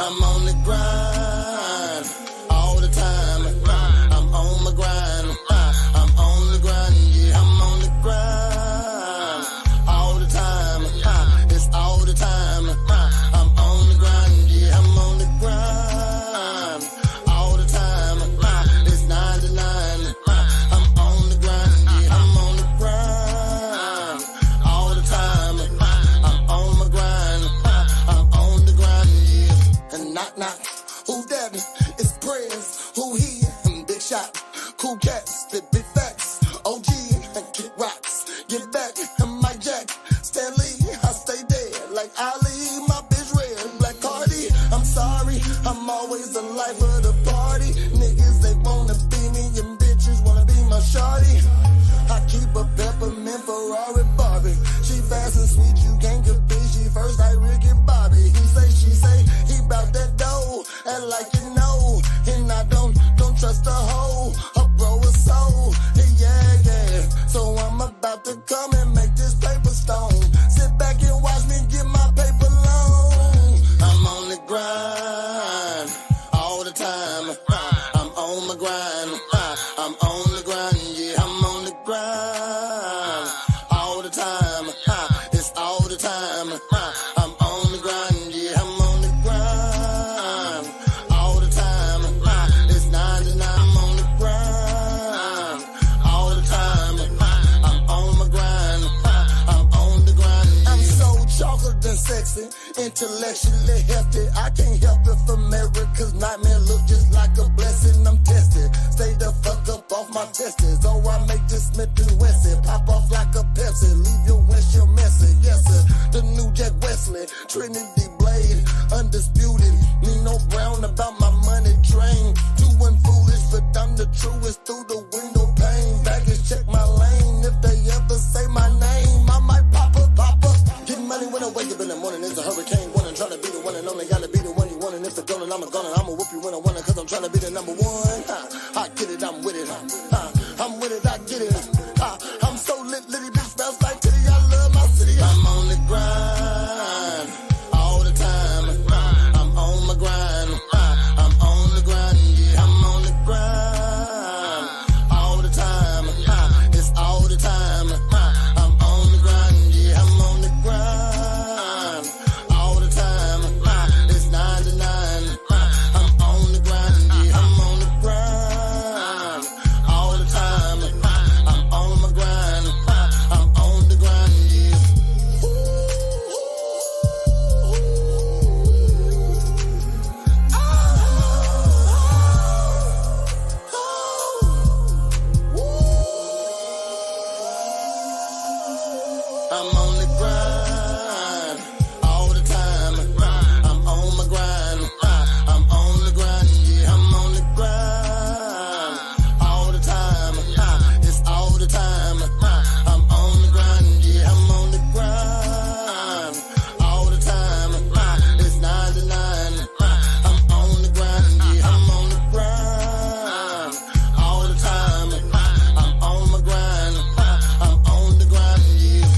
I'm on the grind all the time. I'm on my grind. I'm on the grind. Yeah, I'm on the grind all the time. It's all the time. I'm on the grind. Yeah, I'm on the grind all the time. It's 9 to 9. I'm on the grind. Yeah, I'm on the grind all the time. I'm on my grind. I'm on the grind. Yeah. And knock knock. Who that? It's Prez. Who he? Big shot. Cool cats. Spit big facts. OG. Kick rocks. Get back. My jack. Stanley. I stay dead. Like Ali. My bitch red. Black Cardi. I'm sorry. I'm always the life of the party. Niggas, they wanna be me. And bitches wanna be my shawty. I keep a peppermint Ferrari Barbie. She fast and sweet. You can't compete. She first like Rick and Bobby. He say, she say. He bout that dough. And like you know. And I don't trust a hoe. A bro a soul. Yeah, yeah. So I'm about to come and make this paper stone. Sit back and watch me get my paper long. I'm on the grind all the time. I'm on my grind. I'm on the grind. Yeah, I'm on the grind all the time. It's all the time. I'm on the grind. Yeah, I'm on the grind all the time. It's 9 to 9. I'm on the grind all the time. I'm on my grind. I'm on the grind. Yeah. I'm so chocolate and sexy, intellectually hefty. I can't help it for America's nightmare. Look just like a blessing. I'm tested. Stay the fuck up off my testes. Or I make this Smith and Wesson pop off like a Pepsi. Leave your windshield messy. Yes sir. The new Jack Wesley, Trinity Blade, undisputed. Nino Brown about my money train. Too foolish, but I'm the truest through the window pane. Baggage check my lane. If they ever say my name, I might pop up. Getting money when I wake up in the morning. It's a hurricane. One and trying to be the one and only. Gotta be the one you want. And if the gun, I'm a gunner. I'ma whoop you when I want it. Cause I'm trying to be the number one. I get it, I'm with it. I'm with it, I get it. I'm so lit, litty bitch, smells like titty. I love my city. I'm on the grind all the time. I'm on my grind. I'm on the grind. Yeah, I'm on the grind all the time. It's all the time. I'm on the grind. Yeah, I'm on the grind all the time. It's 9 to 9. I'm on the grind. Yeah, I'm on the grind all the time. I'm on my grind. I'm on the grind. Yeah. I'm on the grind all the time. I'm on my grind. I'm on the grind. Yeah, I'm on the grind all the time. It's all the time. I'm on the grind. Yeah, I'm on the grind all the time. It's 9 to 9. I'm on the grind. Yeah, I'm on the grind all the time. I'm on my grind. I'm on the grind. Yeah.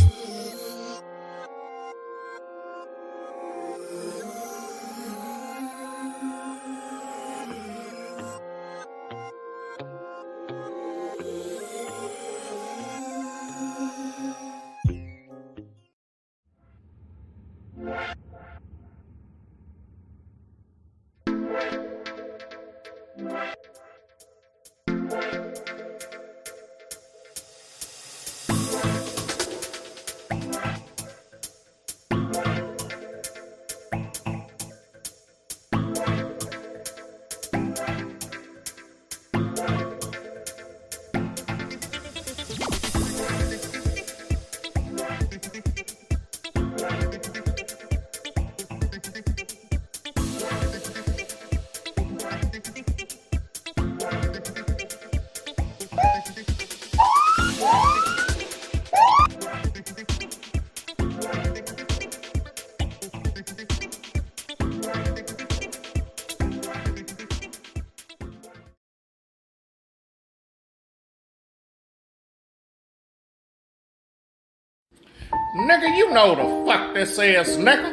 Nigga, you know the fuck this is, nigga.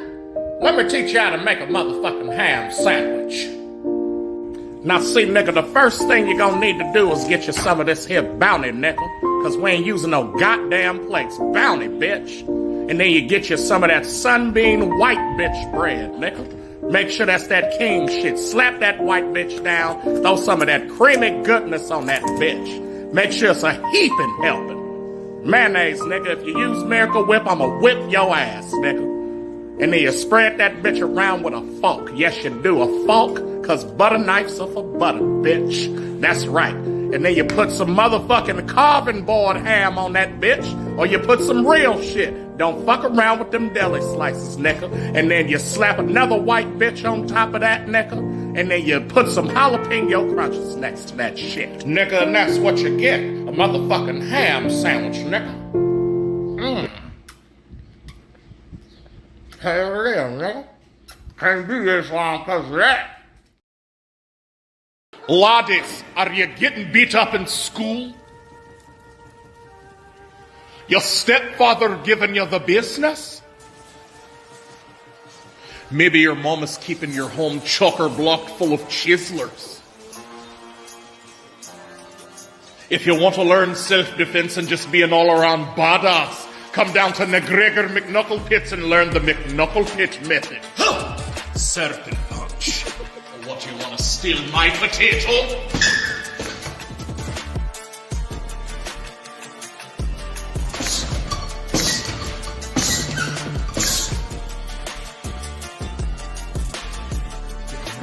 Let me teach you how to make a motherfucking ham sandwich. Now see, nigga, the first thing you're gonna need to do is get you some of this here bounty, nickel. Cause we ain't using no goddamn plates. Bounty, bitch. And then you get you some of that sunbeam white bitch bread, nickel. Make sure that's that king shit. Slap that white bitch down. Throw some of that creamy goodness on that bitch. Make sure it's a heaping helping. Mayonnaise, nigga. If you use Miracle Whip, I'ma whip your ass, nigga. And then you spread that bitch around with a fork. Yes, you do. A fork, cause butter knives are for butter, bitch. That's right. And then you put some motherfucking carving board ham on that bitch, or you put some real shit. Don't fuck around with them deli slices, nigga. And then you slap another white bitch on top of that, nigga. And then you put some jalapeno crunches next to that shit, nigga. And that's what you get. A motherfucking ham sandwich, nigga. Hell yeah, nigga. Can't do this long cause of that. Laddies, are you getting beat up in school? Your stepfather giving you the business? Maybe your mom is keeping your home chocker-blocked full of chiselers. If you want to learn self-defense and just be an all-around badass, come down to McGregor McKnuckle Pits and learn the McKnuckle Pit method. Certain punch. What, you want to steal my potato?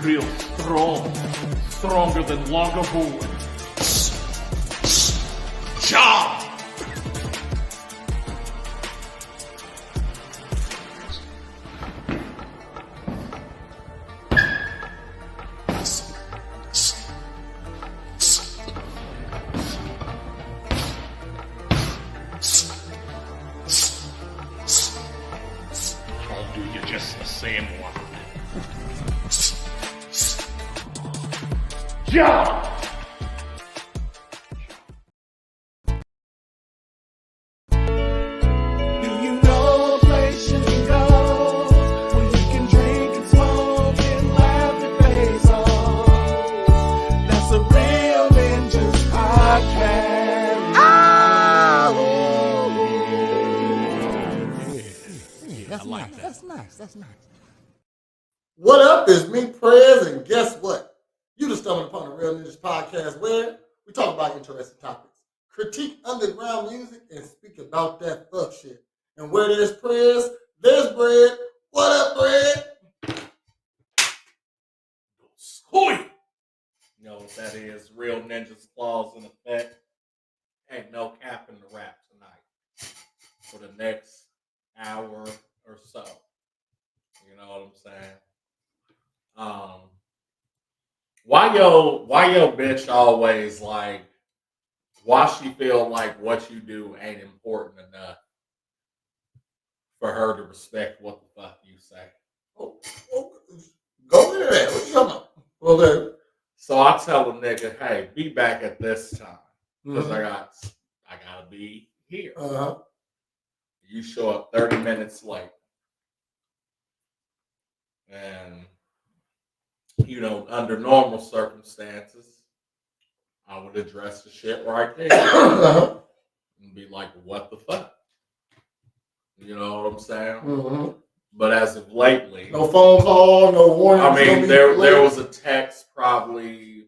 Real strong. Stronger than Longboard. Job! I'll do you just the same one. Job! That's nice. What up? It's me, Prez, and guess what? You just stumbled upon the Real Ninjas podcast where we talk about interesting topics, critique underground music, and speak about that fuck shit. And where there's Prez, there's bread. What up, bread? Squeak! You know what that is? Real Ninjas claws in effect. Ain't no cap in the rap tonight. For the next hour or so. You know what I'm saying? Why your bitch always like, why she feel like what you do ain't important enough for her to respect what the fuck you say? Oh, go into that. What you talking about? Okay. So I tell a nigga, hey, be back at this time. Because I gotta be here. Uh-huh. You show up 30 minutes late. And, you know, under normal circumstances, I would address the shit right there. And be like, what the fuck? You know what I'm saying? Mm-hmm. But as of lately... No phone call, no warning. I mean, there was a text probably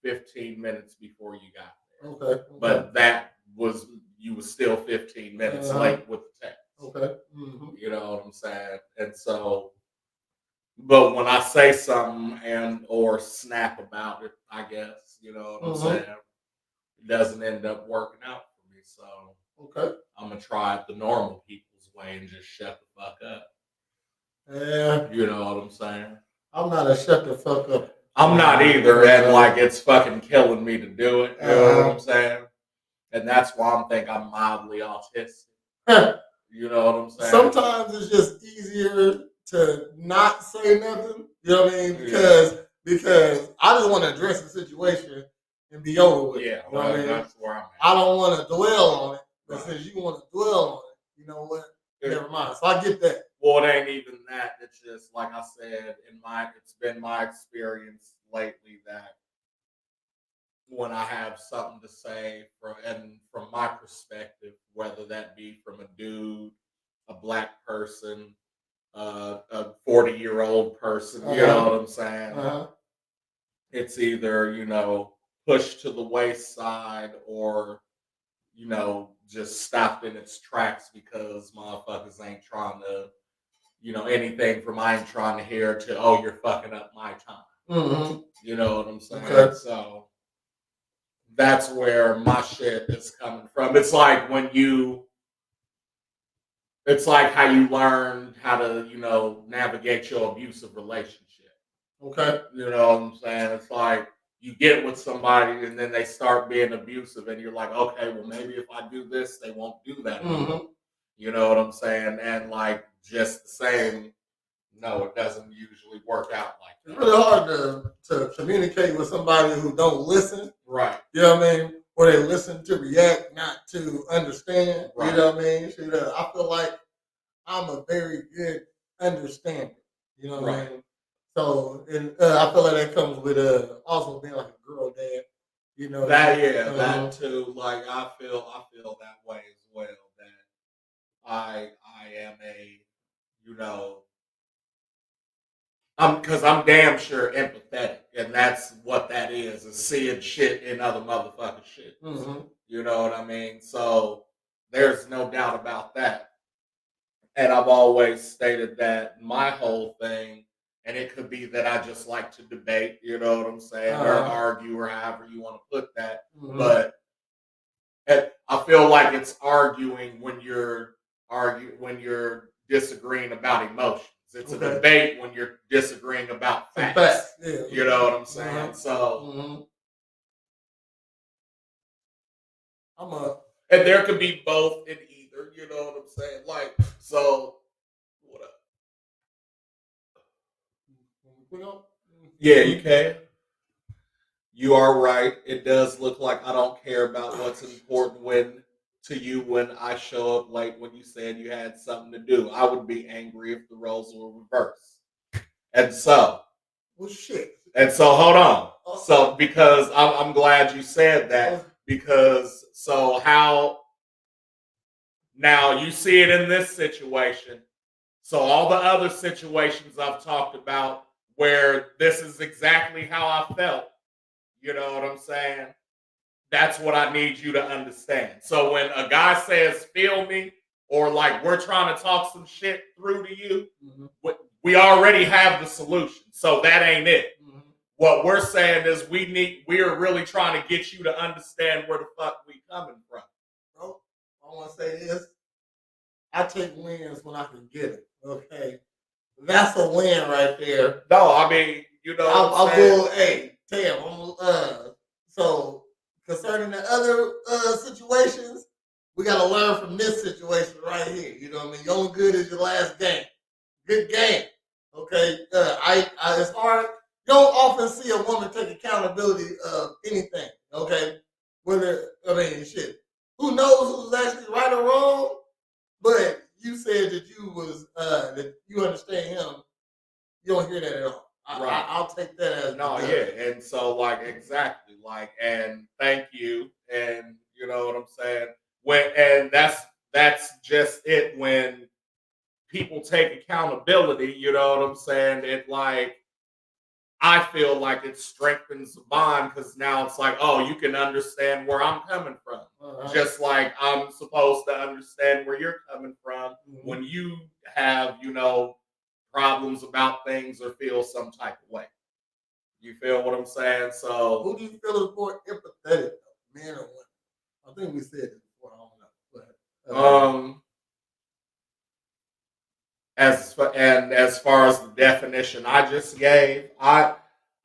15 minutes before you got there. Okay. But that was... You was still 15 minutes late with the text. Okay. Mm-hmm. You know what I'm saying? And so... But when I say something and or snap about it, I guess, you know what I'm saying, it doesn't end up working out for me. So I'm going to try it the normal people's way and just shut the fuck up. Yeah. You know what I'm saying? I'm not a shut the fuck up. I'm not either. And like it's fucking killing me to do it. You know what I'm saying? And that's why I'm thinking I'm mildly autistic. You know what I'm saying? Sometimes it's just easier to not say nothing, you know what I mean? Because I just want to address the situation and be over with. Yeah, you know what I mean? That's where I'm at. I don't want to dwell on it, but since you want to dwell on it, you know what? Never mind. So I get that. Well, it ain't even that. It's just like I said, it's been my experience lately that when I have something to say from my perspective, whether that be from a dude, a black person, a 40-year-old person, you know what I'm saying? It's either, pushed to the wayside or, just stopped in its tracks because motherfuckers ain't trying to, anything from I ain't trying to hear to, oh, you're fucking up my time. You know what I'm saying? Okay. So that's where my shit is coming from. It's like it's like how you learned how to, navigate your abusive relationship. Okay. You know what I'm saying? It's like you get with somebody and then they start being abusive and you're like, okay, well, maybe if I do this, they won't do that anymore. You know what I'm saying? And like just the same, no, it doesn't usually work out like that. It's really hard to communicate with somebody who don't listen. Right. You know what I mean? Or they listen to react, not to understand. Right. You know what I mean? I feel like I'm a very good understander. You know what I mean? So, and I feel like that comes with also being like a girl dad. You know that that too. Like I feel that way as well. That I am a because I'm damn sure empathetic, and that's what that is seeing shit in other motherfucking shit. You know what I mean? So there's no doubt about that. And I've always stated that my whole thing, and it could be that I just like to debate, you know what I'm saying, or argue, or however you want to put that. But I feel like it's arguing when you're disagreeing about emotions. It's a debate when you're disagreeing about facts. Yeah. You know what I'm saying? So and there could be both in either. You know what I'm saying? Like so. What up? Yeah, you can. You are right. It does look like I don't care about what's important to you when I show up late when you said you had something to do. I would be angry if the roles were reversed. And so, well, shit. And so, hold on. So, because I'm glad you said that. Because so how now you see it in this situation. So all the other situations I've talked about where this is exactly how I felt. You know what I'm saying? That's what I need you to understand. So when a guy says, feel me, or like we're trying to talk some shit through to you, we already have the solution. So that ain't it. What we're saying is we're really trying to get you to understand where the fuck we coming from. Bro, I want to say this. I take wins when I can get it. Okay. That's a win right there. No, I mean, I'll go, hey, damn, so concerning the other situations, we got to learn from this situation right here. You know what I mean? Your only good is your last game. Good game. Okay. It's hard. You don't often see a woman take accountability of anything. Okay. Shit. Who knows who's actually right or wrong? But you said that that you understand him. You don't hear that at all. I'll take that as and so exactly and thank you, and you know what I'm saying. And that's just it. When people take accountability, you know what I'm saying. It I feel like it strengthens the bond because now it's like, oh, you can understand where I'm coming from. Just like I'm supposed to understand where you're coming from when you have, problems about things or feel some type of way. You feel what I'm saying? So who do you feel is more empathetic, men or women? I think we said it before. I don't know. As far as the definition I just gave, I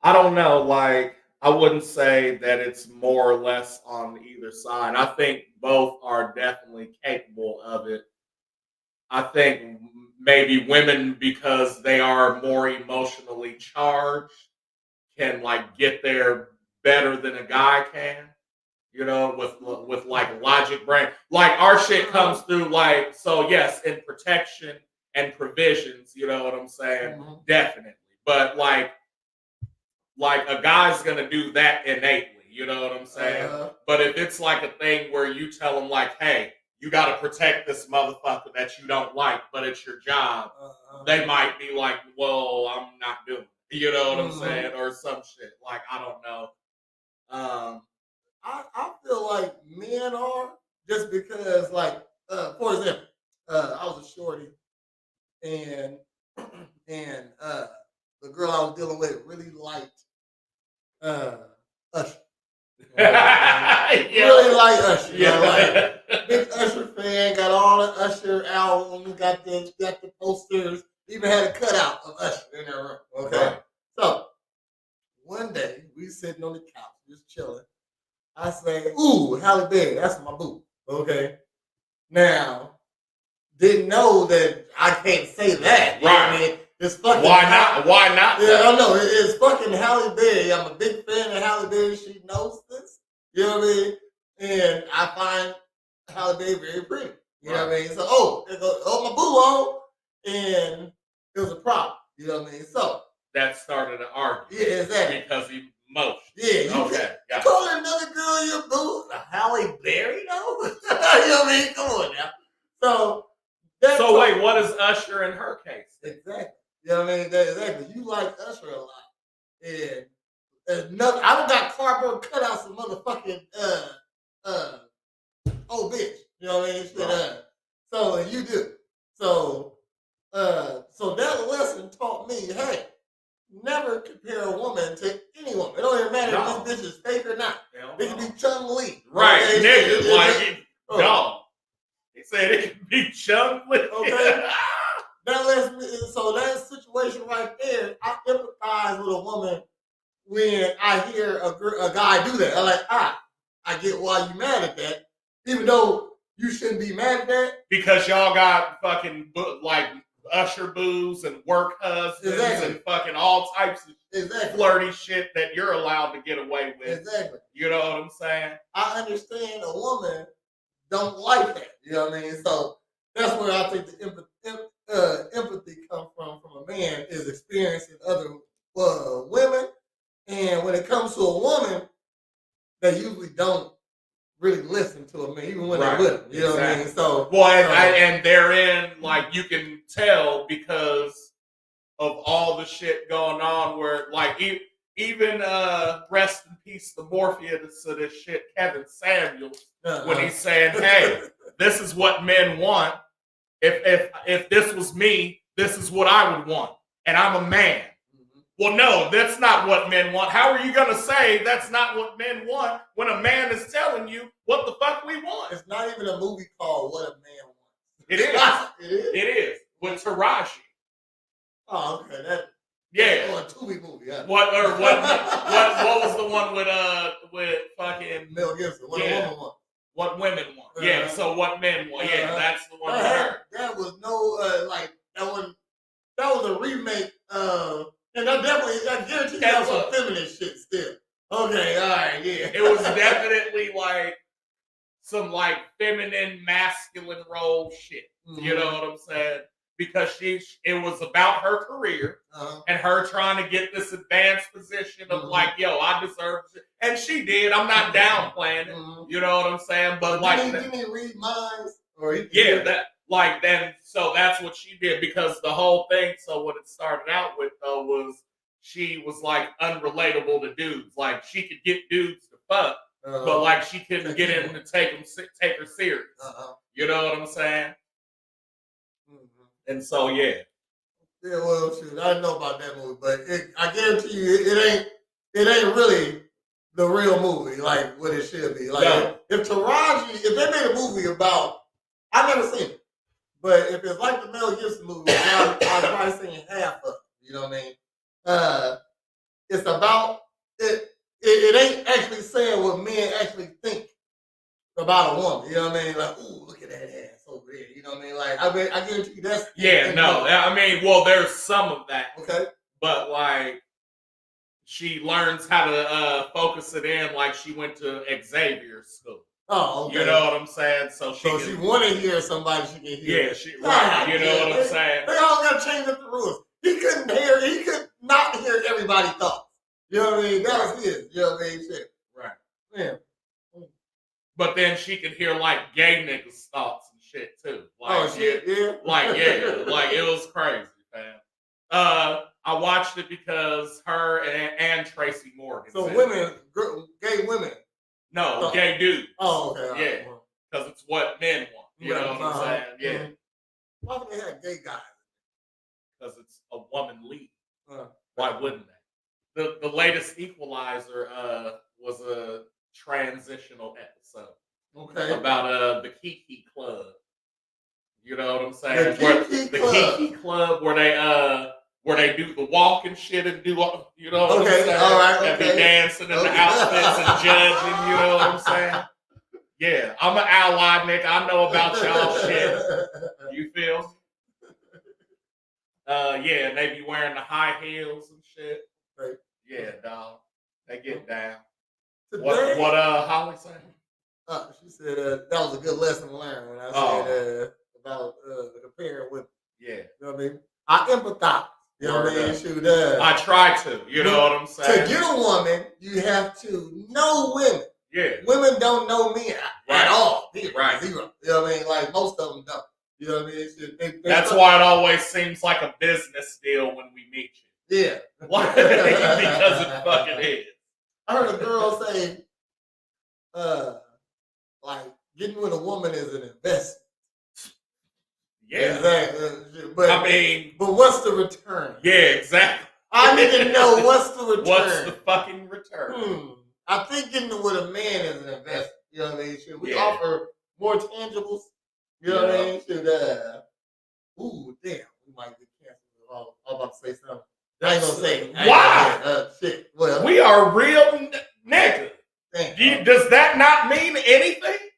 don't know. I wouldn't say that it's more or less on either side. I think both are definitely capable of it. I think maybe women, because they are more emotionally charged, can get there better than a guy can. With logic brain. Our shit comes through so yes, in protection and provisions. You know what I'm saying? Definitely. But like a guy's gonna do that innately. You know what I'm saying? But if it's like a thing where you tell him like, hey, you got to protect this motherfucker that you don't like, but it's your job, they might be like, well, I'm not doing it. You know what I'm saying? Or some shit. Like, I don't know. I feel like men are, just because, like, for example, I was a shorty, and the girl I was dealing with really liked Usher. Really like Usher. Like, big Usher fan, got all the Usher albums, got the posters, even had a cutout of Usher in their room. Okay. Right. So one day we sitting on the couch, just chilling. I say, ooh, Halle Berry, that's my boo. Okay. Now, didn't know that I can't say that. You know what I mean? It's fucking Why not? Why not? Yeah, I know. It's fucking Halle Berry. I'm a big fan of Halle Berry. She knows this. You know what I mean? And I find Halle Berry very pretty. You know what I mean? So, my boo on. And it was a problem. You know what I mean? So. That started an argument. Yeah, exactly. Because he motioned. Yeah. Okay. You calling another girl your boo? Halle Berry, though? You know what I mean? Come on now. So wait, what is Usher in her case? Exactly. You know what I mean? Exactly. You like Usher a lot. And I don't got cardboard cutouts of motherfucking old bitch. You know what I mean? Right. So you do. So that lesson taught me, hey, never compare a woman to any woman. It don't even matter if this bitch is fake or not. It can be Chun-Li. Right, nigga. No. He said it can be Chun-Li. Okay. That lets me, so that situation right there, I empathize with a woman when I hear a guy do that. I'm like, I get why you mad at that, even though you shouldn't be mad at that. Because y'all got fucking like Usher boos and work husbands and fucking all types of flirty shit that you're allowed to get away with. Exactly. You know what I'm saying? I understand a woman don't like that. You know what I mean? So that's where I think the empathy comes from a man, is experiencing other women. And when it comes to a woman, they usually don't really listen to a man, even when they're with them. You know what I mean? So, and therein, like, you can tell because of all the shit going on where, like, even rest in peace, the Morpheus of this shit, Kevin Samuels, when he's saying, hey, this is what men want. If this was me, this is what I would want. And I'm a man. Mm-hmm. Well, no, that's not what men want. How are you going to say that's not what men want when a man is telling you what the fuck we want? It's not even a movie called What a Man Wants. It is. It is. With Taraji. Oh, okay. Yeah. A Tubi movie. Yeah. What was the one with fucking Mel Gibson? What a Woman Wants. What women want. Yeah, so what men want. Yeah, that's the one. That was no, that was a remake and I guarantee you that was some feminist shit still. Okay, all right, yeah. It was definitely like some like feminine, masculine role shit. Mm-hmm. You know what I'm saying? Because it was about her career and her trying to get this advanced position of like, yo, I deserve it. And she did. I'm not downplaying it. Mm-hmm. You know what I'm saying? But didn't he read minds? So that's what she did, because the whole thing, so what it started out with though was she was like unrelatable to dudes. Like she could get dudes to fuck, but like she couldn't get him to take her serious. You know what I'm saying? And so, yeah. Yeah, well, shoot, I didn't know about that movie, but I guarantee you, it ain't really the real movie, like what it should be. Like, if they made a movie about, I've never seen it, but if it's like the Mel Gibson movie, I've probably seen half of it. You know what I mean? It's about it. It ain't actually saying what men actually think about a woman. You know what I mean? Like, ooh, look at that ass over there. You know what I mean? Like, I guarantee you that's... Yeah, no. I mean, well, there's some of that. Okay. But, like, she learns how to focus it in like she went to Xavier school. Oh, okay. You know what I'm saying? So she want to hear somebody she can hear. Yeah, right. You know what I'm saying? They all got to change up the rules. He could not hear everybody's thoughts. You know what I mean? That was his. You know what I mean? Shit. Right. Yeah. But then she could hear like gay niggas' thoughts and shit too. Like, oh shit, yeah. Like it was crazy, man. I watched it because her and Tracy Morgan. So women, gay women. No, gay dudes. Oh, okay. Yeah, because it's what men want. You know what I'm saying? Yeah. Why would they have gay guys? Because it's a woman lead. Why wouldn't they? The latest Equalizer was a transitional episode. Okay. About the Kiki Club. You know what I'm saying? The Kiki Club where they do the walk and shit and do you know what I'm saying? All right, and be dancing in the outfits and judging, you know what I'm saying? Yeah, I'm an ally, nigga. I know about y'all shit. You feel me? Yeah, and they be wearing the high heels and shit. Right. Yeah, dog. They get down. Today, What Holly saying? She said that was a good lesson learned when I said about comparing women. Yeah. You know what I mean? I empathize. You know what I mean? Shoot, I try to. You know what I'm saying? To get a woman, you have to know women. Yeah. Women don't know men at all. Right. Zero. You know what I mean? Like most of them don't. You know what I mean? That's why it always seems like a business deal when we meet you. Yeah. Because it fucking is. I heard a girl say, like, getting with a woman is an investment. Yeah. Exactly. But, but what's the return? Yeah, exactly. I need to know what's the return. What's the fucking return? I think getting with a man is an investment. You know what I mean? Should we offer more tangibles? You know what I mean? Should ooh, damn, we might get canceled. I'm about to say something. I ain't gonna say it. Why? Shit. Well, we are real niggas. Does that not mean anything?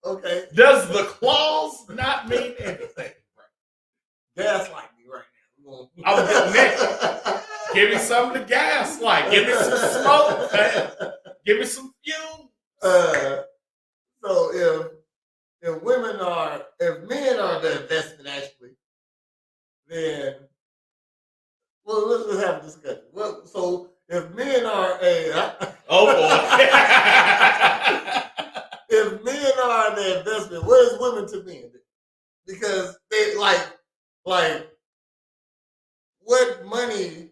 Okay. Does the clause not mean anything? Gaslight me right now. I'm getting next. Give me some of the gaslight. Give me some smoke, man. Give me some fuel. So if men are the investment actually, then let's just have a discussion. Well, so if men are oh boy. If men are the investment, what is women to men? Because they like what money,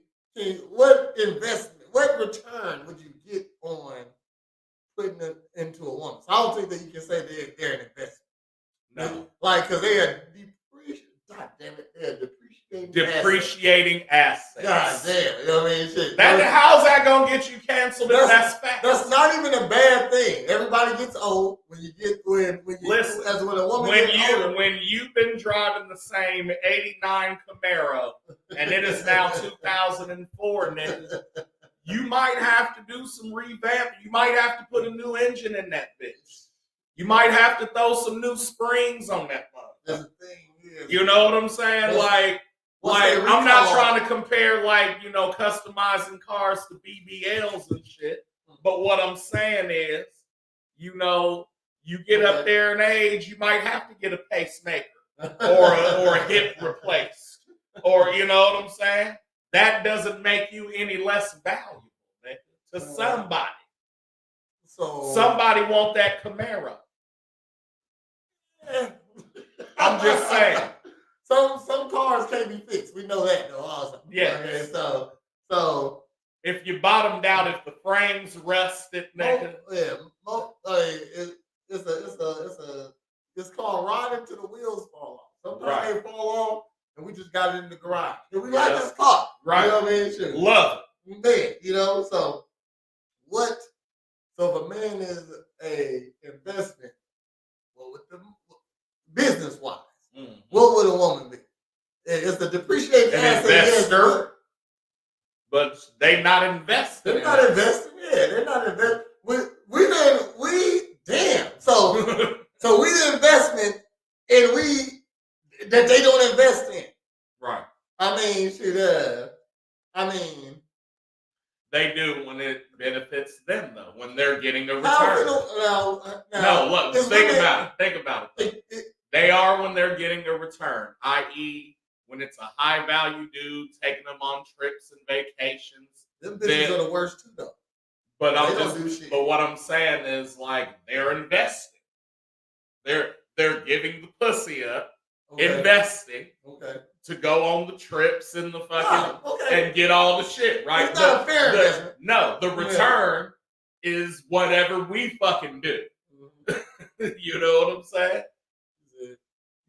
what investment, what return would you get on putting it into a woman? So I don't think that you can say they're an investment. No. Like, because they are depreciating assets. God damn, you know what I mean? Shit. How's that gonna get you canceled if that's fact? That's not even a bad thing. Everybody gets old when you listen. As when a woman when you've been driving the same '89 Camaro and it is now 2004, nigga, you might have to do some revamp. You might have to put a new engine in that bitch. You might have to throw some new springs on that motherfucker. You know what I'm saying? Like I'm not trying to compare customizing cars to BBLs and shit. But what I'm saying is, you get up there in age, you might have to get a pacemaker or a hip replaced. Or you know what I'm saying? That doesn't make you any less valuable, man, to somebody. So somebody want that Camaro. I'm just saying. Some cars can't be fixed. We know that though. Also. Yeah. Okay, so if you bottomed out, if the frame's rusted, nigga. It's called riding till the wheels fall off. Sometimes they fall off, and we just got it in the garage. And we like this car, right? You know what I mean? Sure. Love it, man. So what? So if a man is a investment, well, with the business wise. What would a woman be? It's the depreciating asset. Investor, but they not investing. They're not investing. Yeah, they're not investing. So we the investment, and that they don't invest in. Right. I mean, They do when it benefits them, though. When they're getting a return. Now, look, think about it. They are when they're getting a return, i.e., when it's a high value dude taking them on trips and vacations. Them bitches are the worst too, though. But they don't do shit. But what I'm saying is, like, they're investing. They're giving the pussy up, investing, to go on the trips and the fucking and get all the shit, right? It's not a fair investment. No, the return is whatever we fucking do. You know what I'm saying?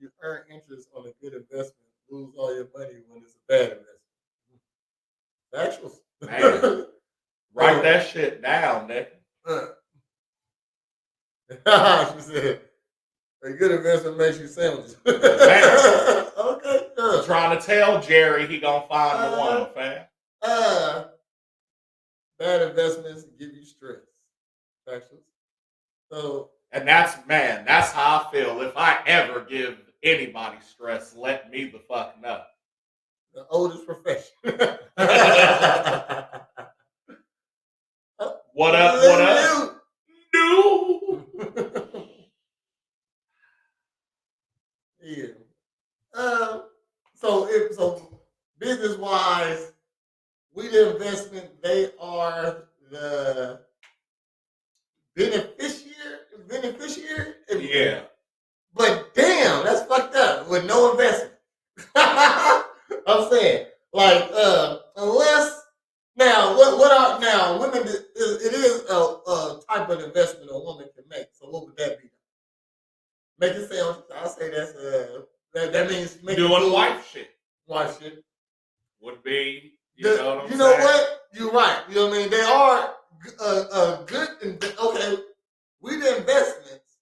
You earn interest on a good investment, lose all your money when it's a bad investment. Actual. Man, write that shit down, Nick. She said, a good investment makes you sandwiches. Okay. Trying to tell Jerry he gonna find the one, fam. Bad investments give you stress. Actually. So. And that's how I feel. If I ever give anybody stress, let me the fuck know. The oldest profession. What up? No. Yeah. So business wise, we the investment, they are the beneficiary. Yeah. But damn, that's fucked up with no investment. I'm saying, like, unless now, women? It is a type of investment a woman can make. So what would that be? Making sandwiches. I'll say that means doing wife shit. Wife shit would be. You know what I'm saying? What? You're right. You know what I mean? They are good. Okay, we the investments.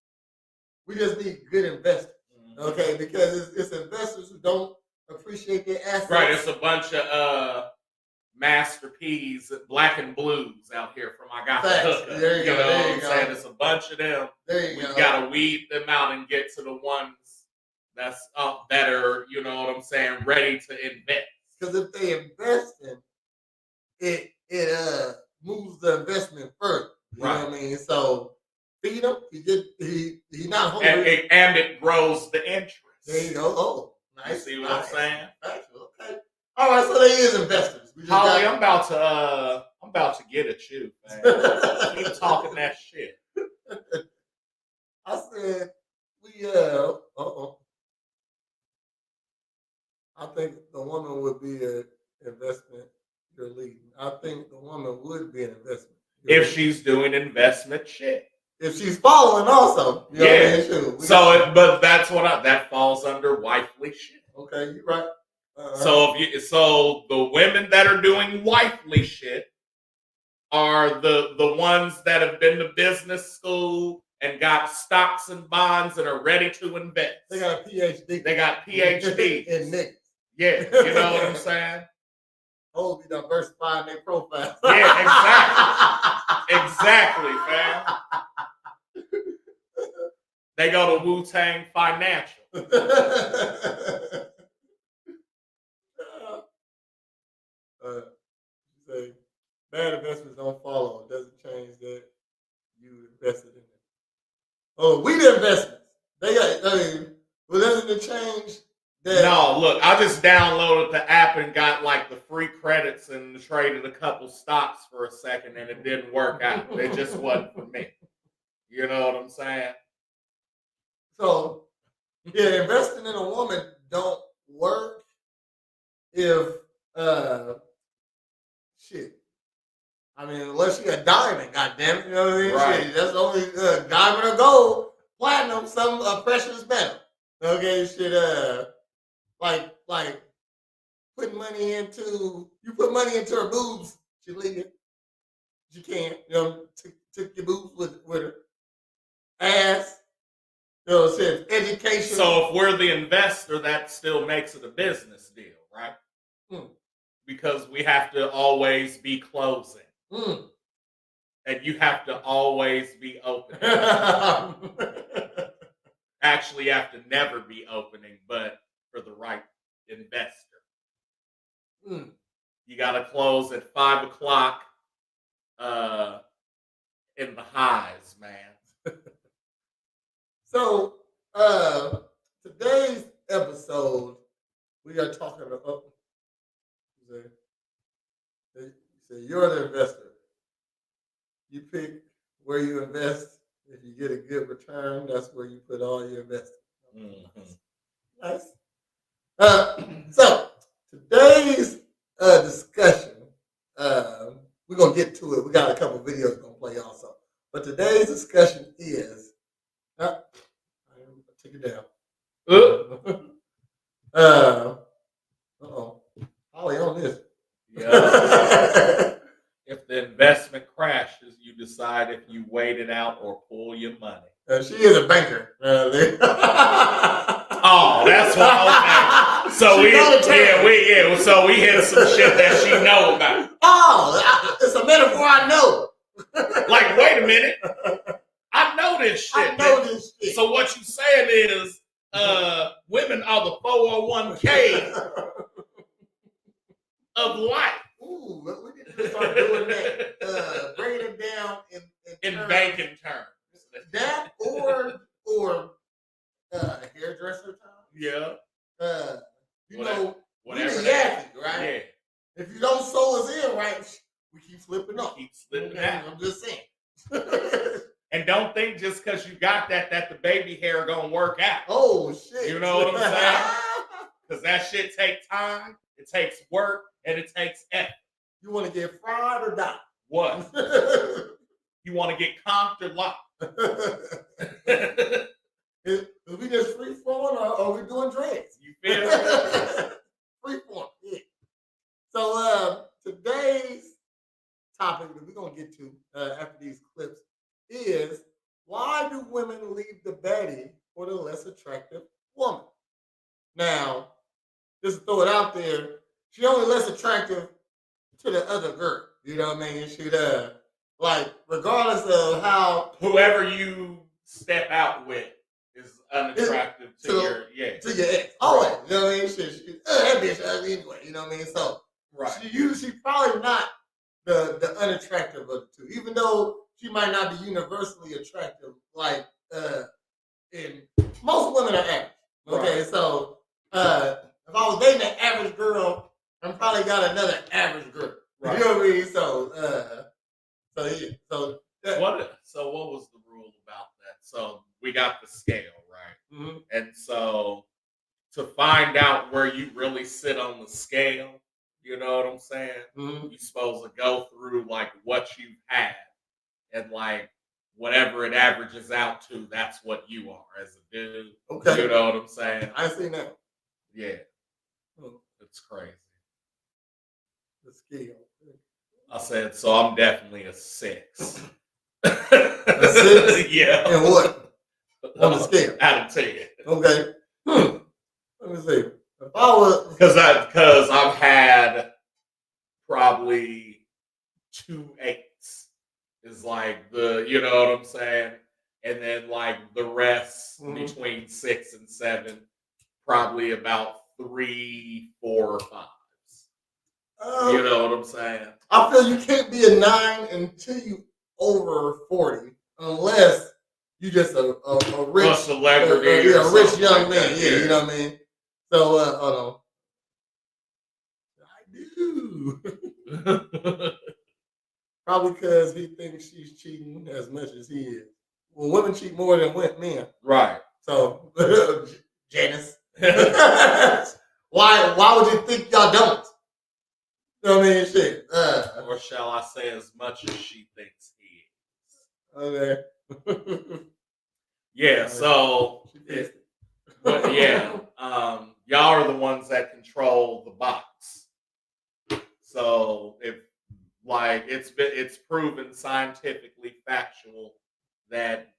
We just need good investors. Okay, because it's investors who don't appreciate their assets. Right. It's a bunch of Master P's, Black and Blues out here from I Got the Hookup. There you go. Know what I'm saying? It's a bunch of them. We gotta weed them out and get to the ones that's that are, you know what I'm saying, ready to invest. Because if they invest in it moves the investment further. You know what I mean? So feed him. He's not hungry. And it grows the interest. There you go. Oh, nice. You see what I'm saying? Okay. All right, so there is investors. Holly, I'm about to get at you, man. Keep talking that shit. I said I think the woman would be an investment you're leading. I think the woman would be an investment. If she's doing investment shit. If she's following also. You know what I mean? So, but that's that falls under wifely shit. Okay, you're right. So the women that are doing wifely shit are the ones that have been to business school and got stocks and bonds and are ready to invest. They got a PhD. They got PhDs. in niggas. Yeah, you know what I'm saying? Oh, be diversifying their profile. Yeah, exactly, fam. They go to Wu-Tang Financial. Say bad investments don't follow. It doesn't change that you invested in it. Oh, we the investments. Well, doesn't it change that? No, look, I just downloaded the app and got like the free credits and traded a couple stocks for a second, and it didn't work out. It just wasn't for me. You know what I'm saying? So, yeah, investing in a woman don't work if shit. I mean, unless she a diamond, goddamn it, you know what I mean? Right. Shit, that's only diamond or gold, platinum, some precious metal. Okay, shit. Like putting money into her boobs. She leave it. She can't. You know, took your boobs with her. Ass. You know, it says education. So if we're the investor, that still makes it a business deal, right? Because we have to always be closing. And you have to always be opening. Actually, you have to never be opening, but for the right investor. You got to close at 5 o'clock in the highs, man. So, today's episode, we are talking about. So you're the investor. You pick where you invest. If you get a good return, that's where you put all your investment. Mm-hmm. Nice. So today's discussion, we're gonna get to it. We got a couple videos gonna play also, but today's discussion is. I took it down. Holly on this. Yeah. If the investment crashes, you decide if you wait it out or pull your money. She is a banker. Oh, that's what. Okay. So so we hit some shit that she know about. Oh, it's a metaphor I know. Like, wait a minute. I know this shit. I know this shit. So what you saying is, women are the 401k of life. Ooh, we need to start doing that. Bringing it down in banking terms. That or hairdresser time. Yeah. Whatever. We the Yankee, right? Yeah. If you don't sew us in right, we keep slipping up. Out. I'm just saying. And don't think just because you got that the baby hair gonna work out. Oh shit! You know what I'm saying? Because that shit takes time, it takes work, and it takes effort. You want to get fried or die? What? You want to get conked or locked? Is we just free flowing or are we doing dreads? You feel me? Free flowing, yeah. So today's topic that we're gonna get to after these clips is why do women leave the baddie for the less attractive woman? Now, just to throw it out there, she only less attractive to the other girl. You know what I mean? She'd like regardless of how whoever you step out with is unattractive to your ex. Always. You know what I mean? That bitch ugly anyway. You know what I mean? So right. She's probably not the unattractive of the two, even though she might not be universally attractive. Like in most women are average. Okay, right. So if I was dating an average girl, I probably got another average girl. Right. You know what I mean? So what was the rule about that? So we got the scale, right? Mm-hmm. And so to find out where you really sit on the scale, you know what I'm saying? Mm-hmm. You're supposed to go through like what you've had and like whatever it averages out to, that's what you are as a dude. Okay. You know what I'm saying? I see now. Yeah. It's crazy. The scale. I said, so I'm definitely a 6. A 6? Yeah. And what? On the scale? Out of 10. Okay. Let me see. If I was... Because I've had probably 2 8s. Is like you know what I'm saying? And then like the rest between 6 and 7, probably about 3, 4, or 5. You know what I'm saying? I feel you can't be a 9 until you over 40, unless you just a rich celebrity, a rich young man. Yeah, you know what I mean. So hold on. I do. Probably because he thinks she's cheating as much as he is. Well, women cheat more than men. Right. So Janice, why would you think y'all don't? You know what I mean? Shit. Or shall I say as much as she thinks he is. Okay. Yeah, so but yeah, y'all are the ones that control the box. So if like it's proven scientifically factual that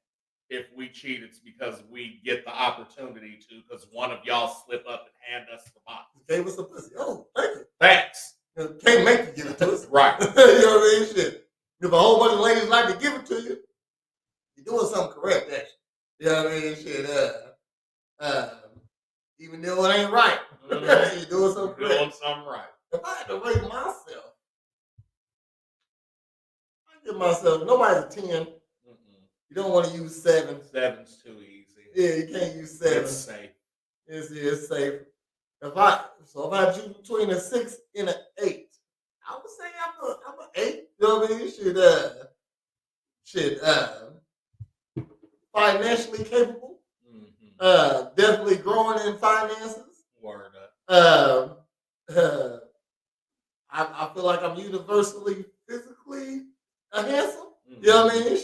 if we cheat, it's because we get the opportunity to, because one of y'all slip up and hand us the box. Gave us a pussy. Oh, thank you. Thanks. Can't make you give it to us. Right. You know what I mean? Shit. If a whole bunch of ladies like to give it to you, you're doing something correct, actually. You know what I mean? Shit. Even though it ain't right. You're doing something correct. Doing something right. If I had to rate myself, give myself, nobody's a 10. You don't want to use 7. 7's too easy. Yeah, you can't use 7. It's safe. It's safe. If I choose between a 6 and an 8, I would say I'm an 8. You know what I mean? Should financially capable. Definitely growing in finances. Word up. I feel like I'm universally physically handsome. You know what I mean?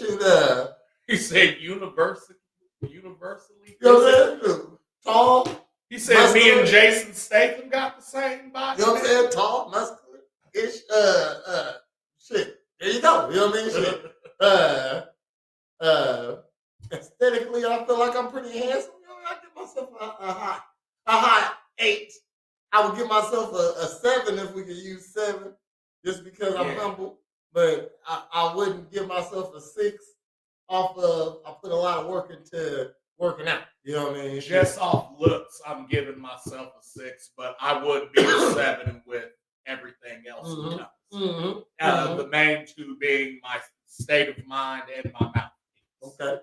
He said universally. You know what I'm saying? Tall. He said muscular. me and Jason Statham got the same body. You know what I'm saying? Tall, muscular-ish. Shit. There you go. You know what I mean? Shit. Aesthetically, I feel like I'm pretty handsome. You know, I give myself a high 8. I would give myself a 7 if we could use 7, just because I'm humble. But I wouldn't give myself a 6 off of, I put a lot of work into working out. You know what I mean? Just off looks, I'm giving myself a 6, but I would be a 7 with everything else. The main two being my state of mind and my mouth. Okay.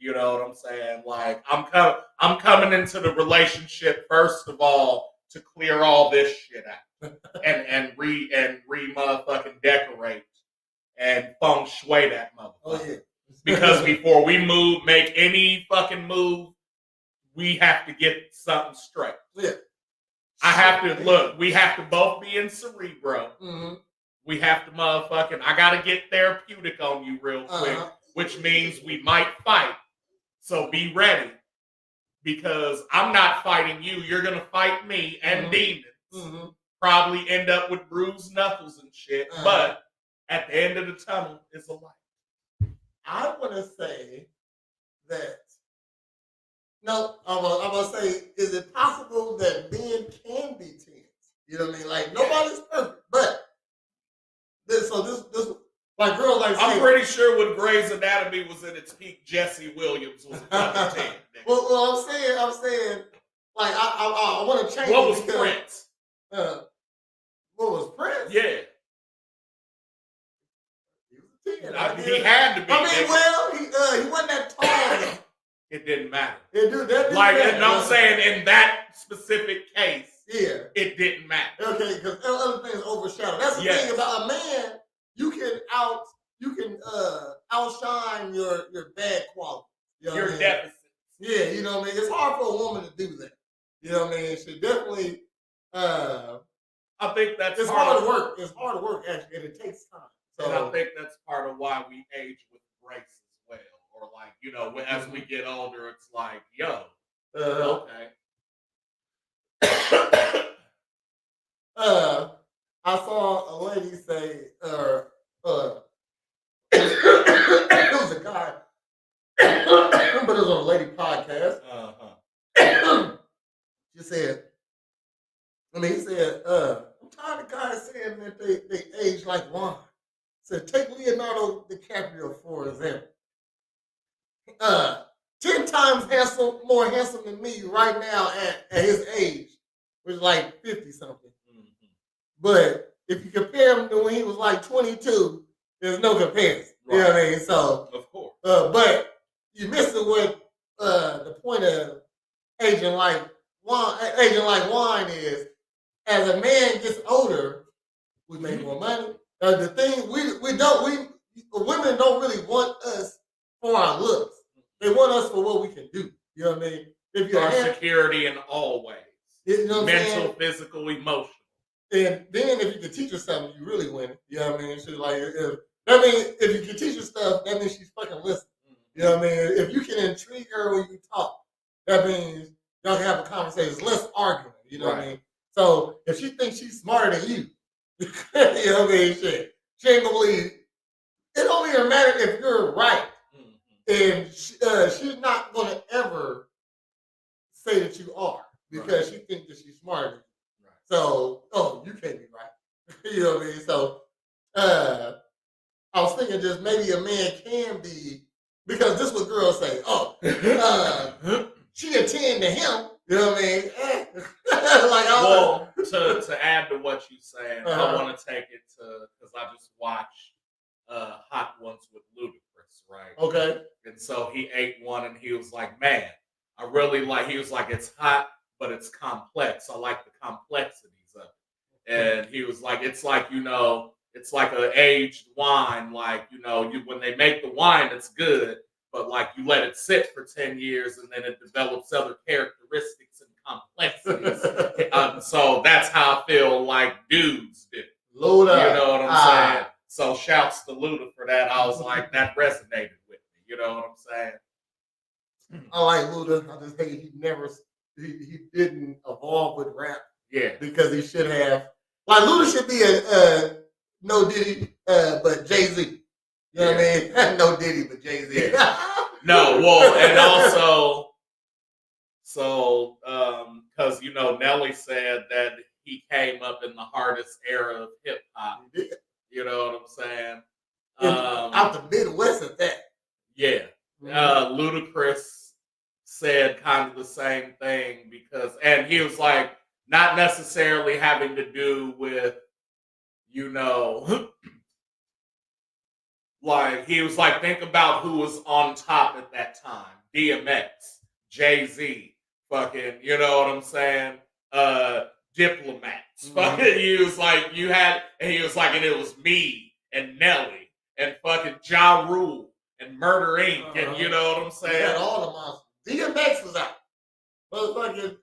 You know what I'm saying? Like I'm coming into the relationship first of all to clear all this shit out and motherfucking decorate and feng shui that motherfucker. Oh yeah. Because before we make any fucking move, we have to get something straight. Yeah. We have to both be in Cerebro. We have to I gotta get therapeutic on you real quick, which means we might fight. So be ready. Because I'm not fighting you. You're gonna fight me and demons. Probably end up with bruised knuckles and shit. But at the end of the tunnel is a light. I want to say that, no, I'm going to say, is it possible that men can be 10s? You know what I mean? Like, nobody's perfect, but this like, girls like I'm pretty sure when Grey's Anatomy was in its peak, Jesse Williams was a fucking 10. Well, I'm saying, like, I want to change What was Prince? What was Prince? Yeah. He had to be. I mean, well, he wasn't that tall. It didn't matter. That didn't like, matter. And I'm saying in that specific case, it didn't matter. Okay, because other things overshadow. That's the thing about a man. You can outshine your bad qualities. You know your deficits. Yeah, you know what I mean? It's hard for a woman to do that. You know what I mean? She definitely I think that's hard to work. It's hard to work actually, and it takes time. So, and I think that's part of why we age with grace as well. Or like, you know, as we get older, it's like, yo, okay. I saw a lady say, it was a guy, but it was on a lady podcast. He said, I'm tired of guys saying that they age like wine. Said, take Leonardo DiCaprio for example. 10 times more handsome than me right now at his age, which is like 50 something. But if you compare him to when he was like 22, there's no comparison. Right. You know what I mean? So, of course. But you missed it with the point of aging like wine is, as a man gets older, we make more money. The thing women don't really want us for our looks. They want us for what we can do. You know what I mean? If you're security in all ways. You know what mental, physical, emotional. And then if you can teach her something, you really win. You know what I mean? She's like, if you can teach her stuff, that means she's fucking listening. You know what I mean? If you can intrigue her when you talk, that means y'all can have a conversation. It's less arguing. You know what I mean? So if she thinks she's smarter than you, you know what I mean? She ain't gonna believe. It don't even matter if you're right. And she's not going to ever say that you are because she thinks that she's smarter than you. Right. So, you can't be right. You know what I mean? So, I was thinking just maybe a man can be, because this is what girls say, she a 10 to him. You know what I mean? To add to what you're saying, I want to take it to, because I just watched hot ones with Ludacris, right? Okay. And so he ate one, and he was like, "Man, I really like." He was like, "It's hot, but it's complex. I like the complexities of it." And he was like, "It's like it's like an aged wine. Like when they make the wine, it's good." But like you let it sit for 10 years and then it develops other characteristics and complexities. So that's how I feel like dudes do. Luda. You know what I'm saying? So shouts to Luda for that. I was like, that resonated with me. You know what I'm saying? I like Luda. I just hate he didn't evolve with rap. Yeah. Because he should have. Like Luda should be a no Diddy, but Jay-Z. You know what I mean? No Diddy, but Jay-Z. No, well, and also, because Nelly said that he came up in the hardest era of hip hop. You know what I'm saying? Out the Midwest at that. Yeah. Ludacris said kind of the same thing and he was like, not necessarily having to do with, like he was like, think about who was on top at that time. DMX, Jay-Z, fucking, you know what I'm saying? Diplomats. Fucking he was like, and it was me and Nelly and fucking Ja Rule and Murder Inc. And you know what I'm saying? He had all the monsters. DMX was out. Motherfucking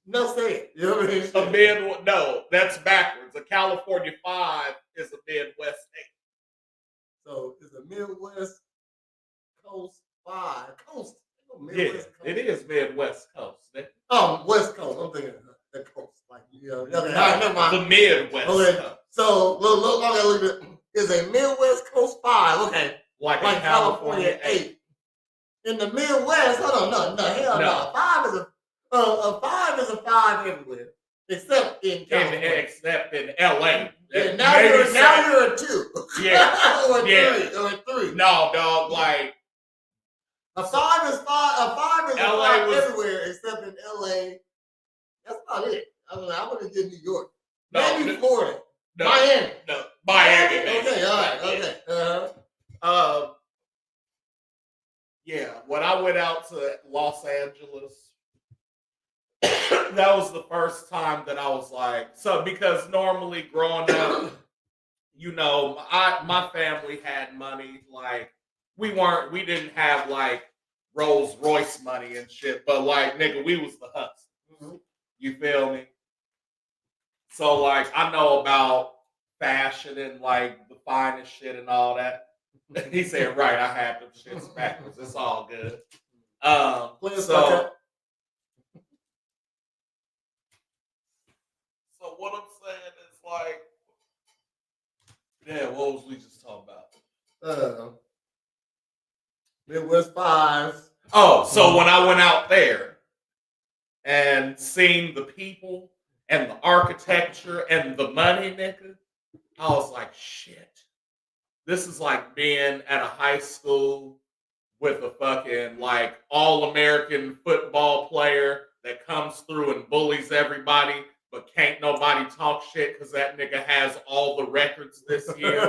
no say it. You know what I mean? No, that's backwards. A California 5 is a Midwest 8. So it's a Midwest Coast 5. Coast. Midwest Coast. It is Midwest Coast. West Coast. I'm thinking the coast. Like, never mind. The Midwest Coast. So look at it. Is a Midwest Coast 5. Okay. Like California 8. In the Midwest, hold on, no, hell no. 5 is a 5 is a 5 everywhere, except in California. Except in LA. Yeah, now you're a 2. Yeah. or a 3. No, dog, like a 5 is 5. A 5 is a 5 everywhere except in LA. That's about it. I would have did New York. Maybe Florida. No, Miami. No, Miami. Okay, all right. Okay. Yeah, when I went out to Los Angeles, that was the first time that I was like, because normally growing up, my family had money. Like, we didn't have like Rolls Royce money and shit, but like, nigga, we was the hustlers. Mm-hmm. You feel me? So like, I know about fashion and like the finest shit and all that. He said, right, I had them shits backwards. It's all good. So what I'm saying is like, yeah, what was we just talking about? Midwest 5s. Oh, so when I went out there and seen the people and the architecture and the money, nigga, I was like, shit. This is like being at a high school with a fucking like all-American football player that comes through and bullies everybody, but can't nobody talk shit because that nigga has all the records this year.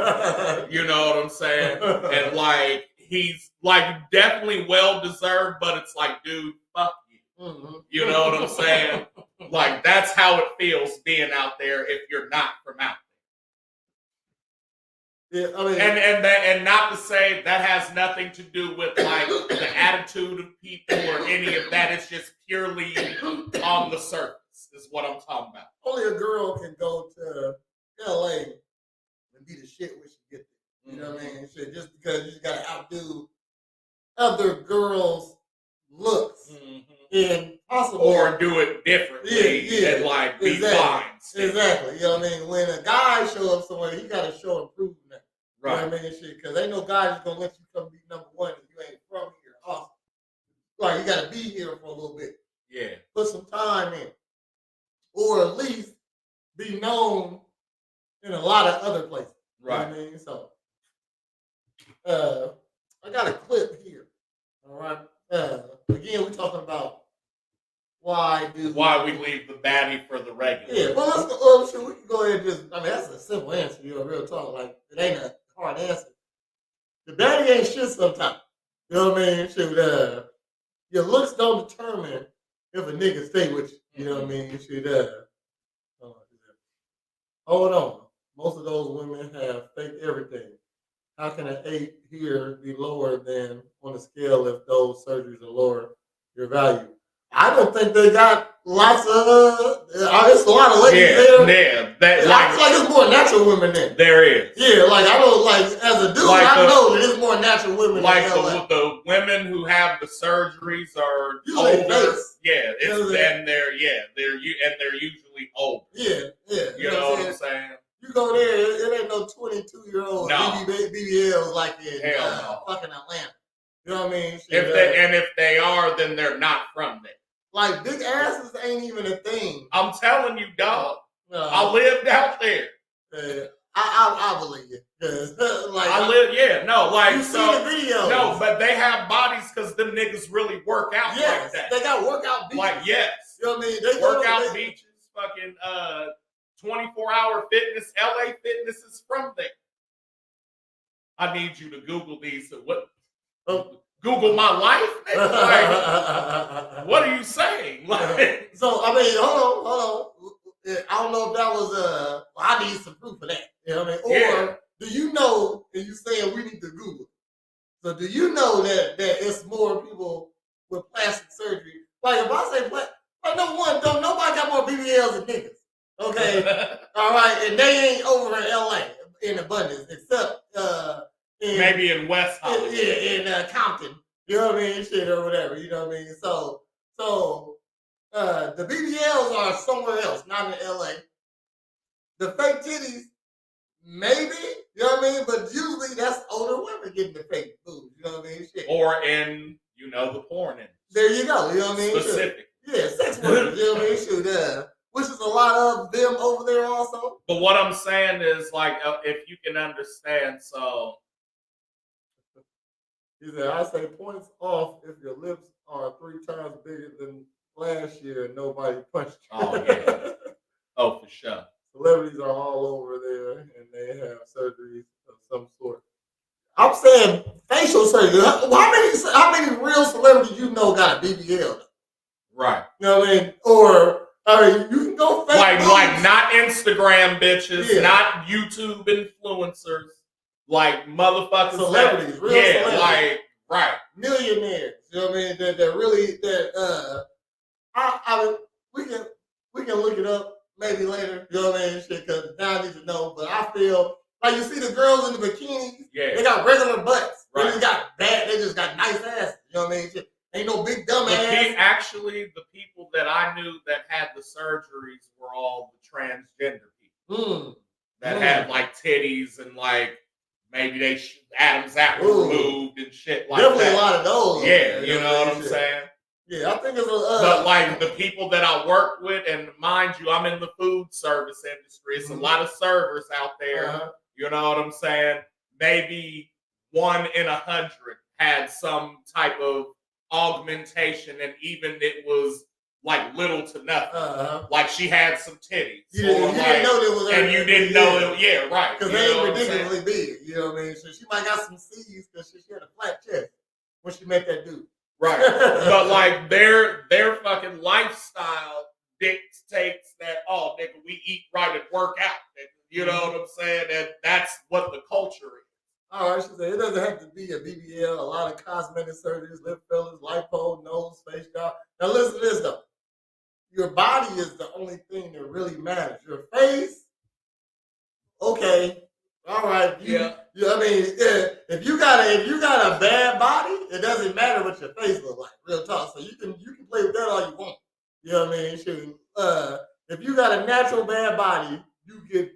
You know what I'm saying? And like he's like definitely well-deserved, but it's like, dude, fuck you. Mm-hmm. You know what I'm saying? Like that's how it feels being out there if you're not from out there. Yeah, I mean, and not to say that has nothing to do with like the attitude of people or any of that. It's just purely on the surface is what I'm talking about. Only a girl can go to LA and be the shit when she gets there. You know what I mean? Shit, just because you just gotta outdo other girls' looks and possibly or do it differently and like be fine. Exactly. You know what I mean? When a guy show up somewhere, he gotta show improvement. Right. You know what I mean? Shit, because ain't no guy that's gonna let you come be number one if you ain't from here. Awesome. Like you gotta be here for a little bit. Yeah. Put some time in. Or at least be known in a lot of other places. Right. You know what I mean? So I got a clip here. All right. Again, we're talking about why we leave the baddie for the regular. Yeah, well, let's go. We can go ahead and just. I mean, that's a simple answer. Real talk. Like it ain't a hard answer. The baddie ain't shit sometimes. You know what I mean? Shit, your looks don't determine if a nigga stay with you. You know what I mean? Shit, hold on. Most of those women have fake everything. How can an 8 here be lower than on the scale if those surgeries are lower your value? I don't think they got lots of. It's a lot of ladies there. I feel like it's more natural women there. There is. Yeah, like I know, like as a dude, like I know that it's more natural women. Like the women who have the surgeries are usually older. Yeah, they're usually older. Yeah. You know what I'm saying? You go there, it ain't no 22-year-old BBLs like in fucking Atlanta. You know what I mean? If they are, then they're not from there. Like big asses ain't even a thing. I'm telling you, dog. I lived out there. I believe you. Like I live. Yeah, no, like you see the videos. No, but they have bodies because them niggas really work out like that. They got workout beaches. Like yes, you know what I mean? They workout beaches. Fucking 24-hour fitness. LA Fitness is from there. I need you to Google these. What? Google my life? Like, what are you saying? Like, so, I mean, hold on. I don't know if that was, I need some proof of that. You know what I mean? Or do you know, and you saying we need to Google. So do you know that it's more people with plastic surgery? Like if I say, like don't nobody got more BBLs than niggas. Okay? All right, and they ain't over in LA in abundance, except maybe in West Hollywood. In Compton. You know what I mean? Shit or whatever. You know what I mean? So the BBLs are somewhere else, not in LA. The fake titties, maybe, you know what I mean? But usually that's older women getting the fake boobs, you know what I mean? Shit. Or in, the porn industry. There you go, you know what I mean? Specific. Yeah, sex workers, you know what I mean? Shoot, which is a lot of them over there also. But what I'm saying is, like, if you can understand, so. He said, I say points off if your lips are 3 times bigger than last year and nobody punched you. Oh, yeah. Oh, for sure. Celebrities are all over there and they have surgeries of some sort. I'm saying facial surgery. How many real celebrities you know got a BBL? Right. You know what I mean? Or you can go fake like not Instagram bitches, not YouTube influencers, like motherfuckers. Celebrities, real celebrities. Like right. Millionaires. You know what I mean? That really we can look it up maybe later. You know what I mean? Shit, because now I need to know. But I feel like you see the girls in the bikinis. Yeah. They got regular butts. Right. They just got nice asses. You know what I mean? Shit. Ain't no big dumb ass. Actually, the people that I knew that had the surgeries were all the transgender people that had like titties and like maybe they Adam's apple removed and shit like Definitely that. A lot of those. Yeah, you know what I'm saying? Yeah, I think it's but like the people that I worked with, and mind you, I'm in the food service industry. It's a lot of servers out there. You know what I'm saying? Maybe 1 in 100 had some type of augmentation, and even it was like little to nothing. Like she had some titties. You didn't know there was, and you didn't know it. Yeah, right. Because they ain't ridiculously big. You know what I mean? So she might got some C's because she had a flat chest when she met that dude. Right. But like their fucking lifestyle dictates that, oh nigga, we eat right and work out. You know what I'm saying? And that's what the culture is. All right, she said it doesn't have to be a BBL. A lot of cosmetic surgeries, lip fillers, lipo, nose, face job. Now listen to this though. Your body is the only thing that really matters. Your face, okay, all right. I mean, if you got a bad body, it doesn't matter what your face looks like. Real talk. So you can play with that all you want. You know what I mean? Shoot. If you got a natural bad body, you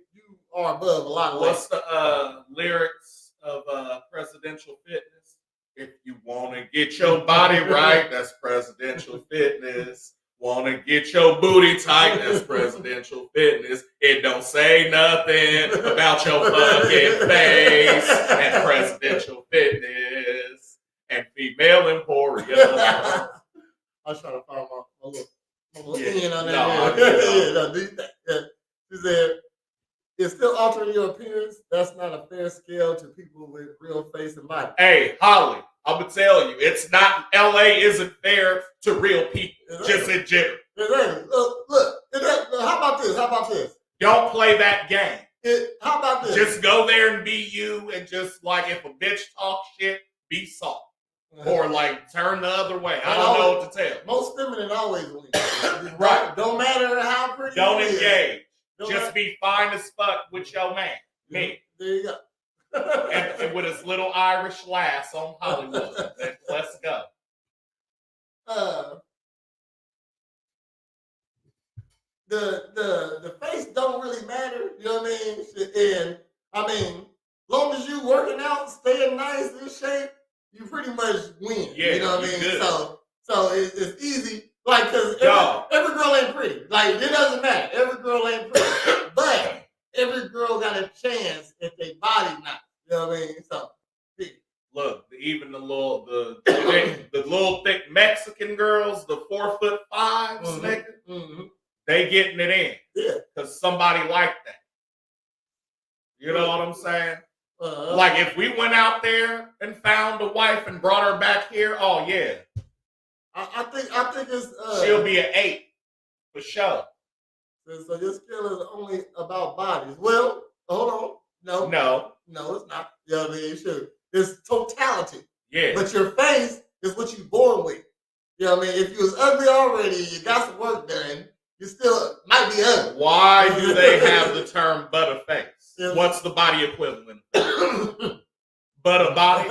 are above a lot of. What's the lyrics of Presidential Fitness? If you want to get your body right, that's Presidential Fitness. Want to get your booty tight, that's Presidential Fitness. It don't say nothing about your fucking face. And Presidential Fitness and Female Emporium. I was trying to find my look. Do you think? She said, "It's still altering your appearance. That's not a fair scale to people with real face and body." Hey, Holly, I'm gonna tell you, it's not. LA isn't fair to real people, just in general. Look. How about this? How about this? Don't play that game. How about this? Just go there and be you, and just like if a bitch talks shit, be soft. Or like turn the other way. I don't know what to tell. Most feminine always win. Right. Don't matter how pretty. Don't engage. Don't just be fine as fuck with your man. Me. There you go. and with his little Irish lass on Hollywood. Let's go. The face don't really matter. You know what I mean? And I mean, long as you working out, staying nice in shape, you pretty much win. Yeah, you know what I mean? Good. So it's easy. Like, because every girl ain't pretty. Like, it doesn't matter. Every girl ain't pretty. But every girl got a chance if they body not. You know what I mean? So, look, even the little thick Mexican girls, the 4'5", nigga, they getting it in. Yeah. Because somebody like that. You know what I'm saying? Like if we went out there and found a wife and brought her back here, oh yeah. I think it's she'll be an 8 for sure. So your skill is only about bodies. Well, hold on. No, it's not. You know what I mean? It's totality. Yeah. But your face is what you're born with. You know what I mean? If you was ugly already, you got some work done, you still might be ugly. Why do they have the term butterface? What's the body equivalent? Butter body?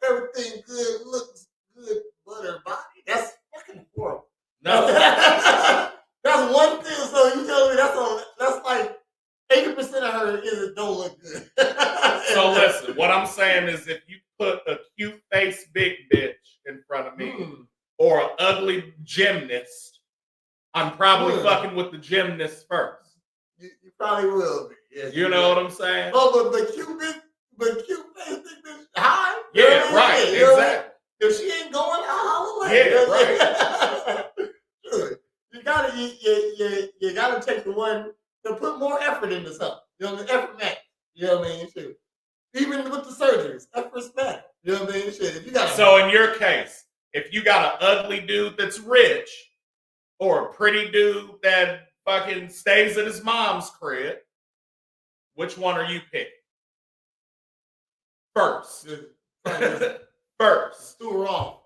Everything good looks good, butter body? That's fucking horrible. No. That's one thing. So you tell me that's like 80% of her is don't look good. So listen, what I'm saying is if you put a cute face big bitch in front of me or an ugly gymnast, I'm probably fucking with the gymnast first. You probably will be. Yes, you know what I'm saying? Oh, but cute face big bitch high? Yeah, right, exactly. If she ain't going, I'll holler. Yeah, right. You gotta take the one to put more effort into something. You know, the effort matters. You know what I mean? Shit. Even with the surgeries, effort's matter. You know what I mean? Shit. If you got so in your case, if you got an ugly dude that's rich or a pretty dude that fucking stays at his mom's crib, which one are you picking? First. First. Too wrong.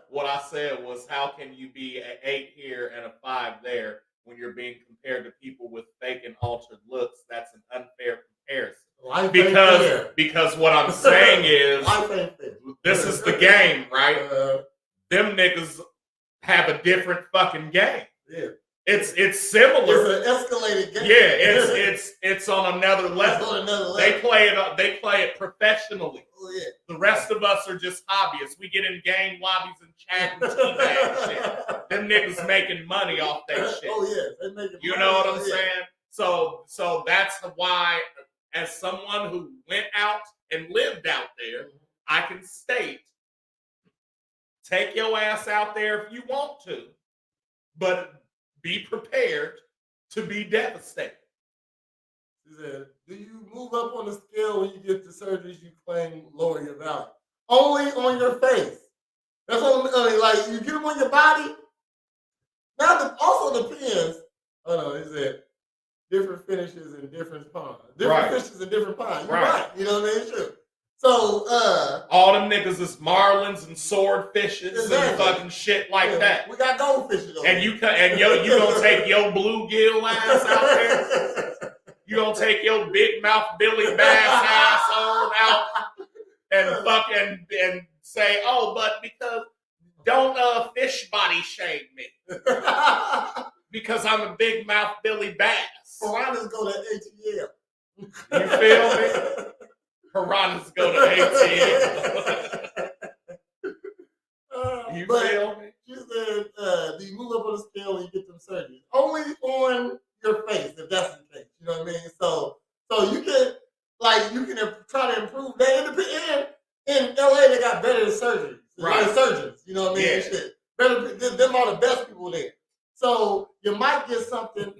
What I said was, how can you be an 8 here and a 5 there when you're being compared to people with fake and altered looks? That's an unfair comparison. Because what I'm saying is, this is the game, right? Them niggas have a different fucking game. Yeah. It's similar. It's an escalated game. Yeah, it's on another level. It's on another level. They play it professionally. Oh, yeah. The rest of us are just hobbyists. We get in game lobbies and chat and teabag shit. Them niggas making money off that shit. Oh yeah, they making. You know what I'm saying? So that's why, as someone who went out and lived out there, I can state: take your ass out there if you want to, but be prepared to be devastated. She said, do you move up on the scale when you get the surgeries you claim lower your value? Only on your face. That's only, like, you get them on your body. Now, it also depends. Oh, no, he said, different finishes in different ponds. Different fishes in different ponds. You're right. You know what I mean? Sure. So, all them niggas is marlins and swordfishes and fucking shit like that. We got goldfishes on. And you gonna take your bluegill ass out there? You gonna take your big mouth Billy Bass ass on out and and say, oh, but because don't fish body shame me because I'm a big mouth Billy Bass. Piranhas go to ATL. You feel me? Piranhas go to ATL. You feel me? She said, do you move up on the scale when you get them surgeries? Only on your face, if that's the case. You know what I mean? So you can try to improve that. In LA, they got better surgeries. Right. Surgeons. You know what I mean? Yeah. Shit. Better, them are the best people there. So you might get something.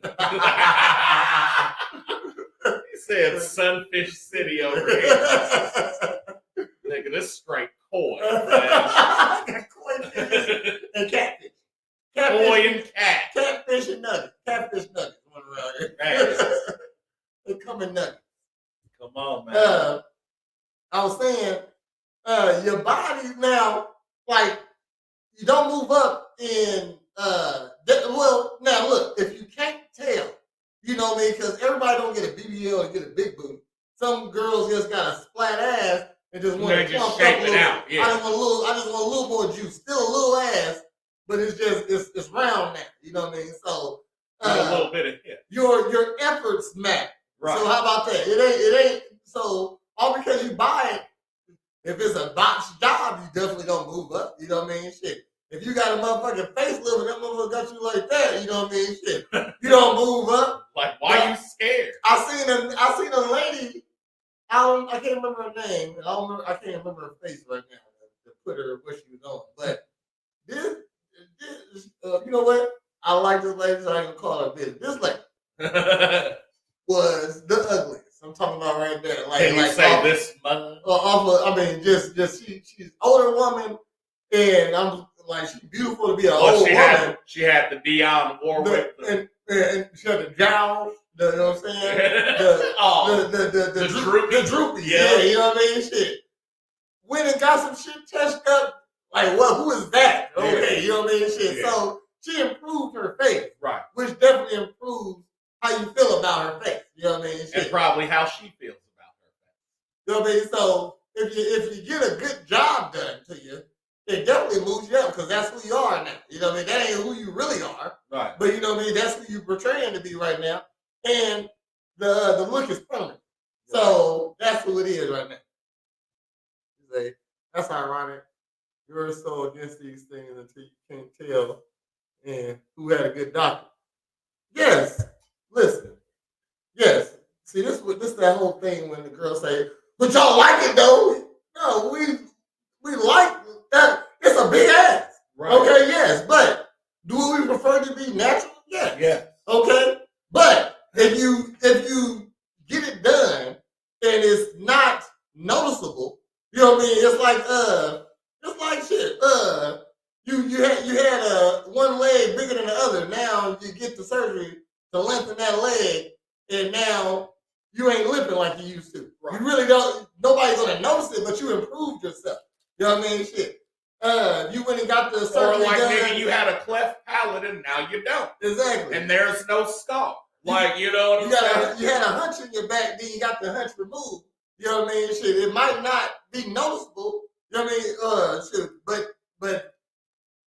He said Sunfish City over here. Nigga, this straight koi. Koi fish and catfish. Koi and cat. Catfish and nuggets. Catfish nuggets. One around here. They come in nuggets. Come on, man. I was saying, your body now, like, you don't move up in, well, now look, if you can't tell, you know what I mean? Because everybody don't get a BBL and get a big booty. Some girls just got a splat ass and just want to just shape it out. Yeah. I just want a little more juice. Still a little ass, but it's just it's round now. You know what I mean? So a little bit of hip. Your efforts matter. Right. So how about that? It ain't so all because you buy it. If it's a botched job, you definitely don't move up. You know what I mean? Shit. If you got a motherfucking facelift and that motherfucker got you like that, you know what I mean? Shit. You don't move up. Like, why are you scared? I seen a lady. I can't remember her name. I can't remember her face right now to put her where she was on. But this you know what? I like this lady, so I ain't gonna call her bitch. This lady was the ugliest. I'm talking about right there. Like, can you say this mother? I mean, just she's older woman, and I'm like, she's beautiful to be an old woman. She had the Dionne Warwick, and she had the jowls. You know what I'm saying? The droopy. Yeah, you know what I mean? Shit. Went and got some shit touched up. Like, well, who is that? Okay, yeah. You know what I mean? Shit. Yeah. So she improved her face. Right. Which definitely improves how you feel about her face. You know what I mean? Shit. And probably how she feels about her face. You know what I mean? So if you get a good job done to you, it definitely moves you up because that's who you are now. You know what I mean? That ain't who you really are. Right. But you know what I mean? That's who you're portraying to be right now. And the look is permanent. Right. So that's who it is right now. Like, that's ironic. You're so against these things until you can't tell and who had a good doctor. Yes. Listen. Yes. See, this that whole thing when the girls say, but y'all like it though. No, we like that. It's a big ass. Right. Okay, yes. But do we prefer to be natural? Yes. Yeah. Okay. But if you get it done and it's not noticeable, you know what I mean? It's like shit. You had one leg bigger than the other. Now you get the surgery to lengthen that leg, and now you ain't limping like you used to. Right. You really don't. Nobody's gonna notice it, but you improved yourself. You know what I mean? Shit. You went and got the surgery or like done. Maybe you had a cleft palate and now you don't. Exactly. And there's no scar. Like, you know what I'm saying? You had a hunch in your back, then you got the hunch removed. You know what I mean? Shit, it might not be noticeable. You know what I mean? Shit, but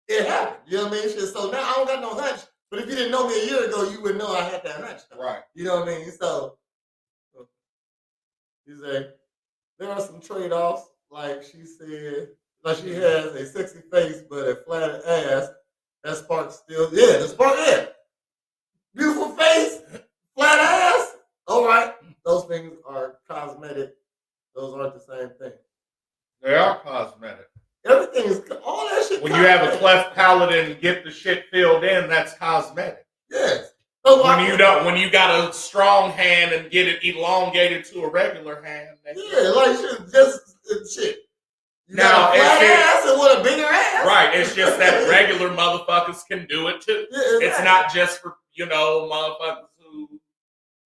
it happened. You know what I mean? Shit. So now I don't got no hunch. But if you didn't know me a year ago, you would know I had that hunch. Though. Right. You know what I mean? So you say there are some trade-offs. Like she said, like she has a sexy face but a flat ass. That spark still, yeah, the spark, yeah. Beautiful face, flat ass. All right, those things are cosmetic. Those aren't the same thing. They are cosmetic. Everything is all that shit. When you have a cleft palate and get the shit filled in, that's cosmetic. Yes. So when you got a strong hand and get it elongated to a regular hand. Yeah, like shit, just shit. You now, got a flat ass and with a bigger ass. Right. It's just that regular motherfuckers can do it too. Yeah, exactly. It's not just for, motherfuckers who,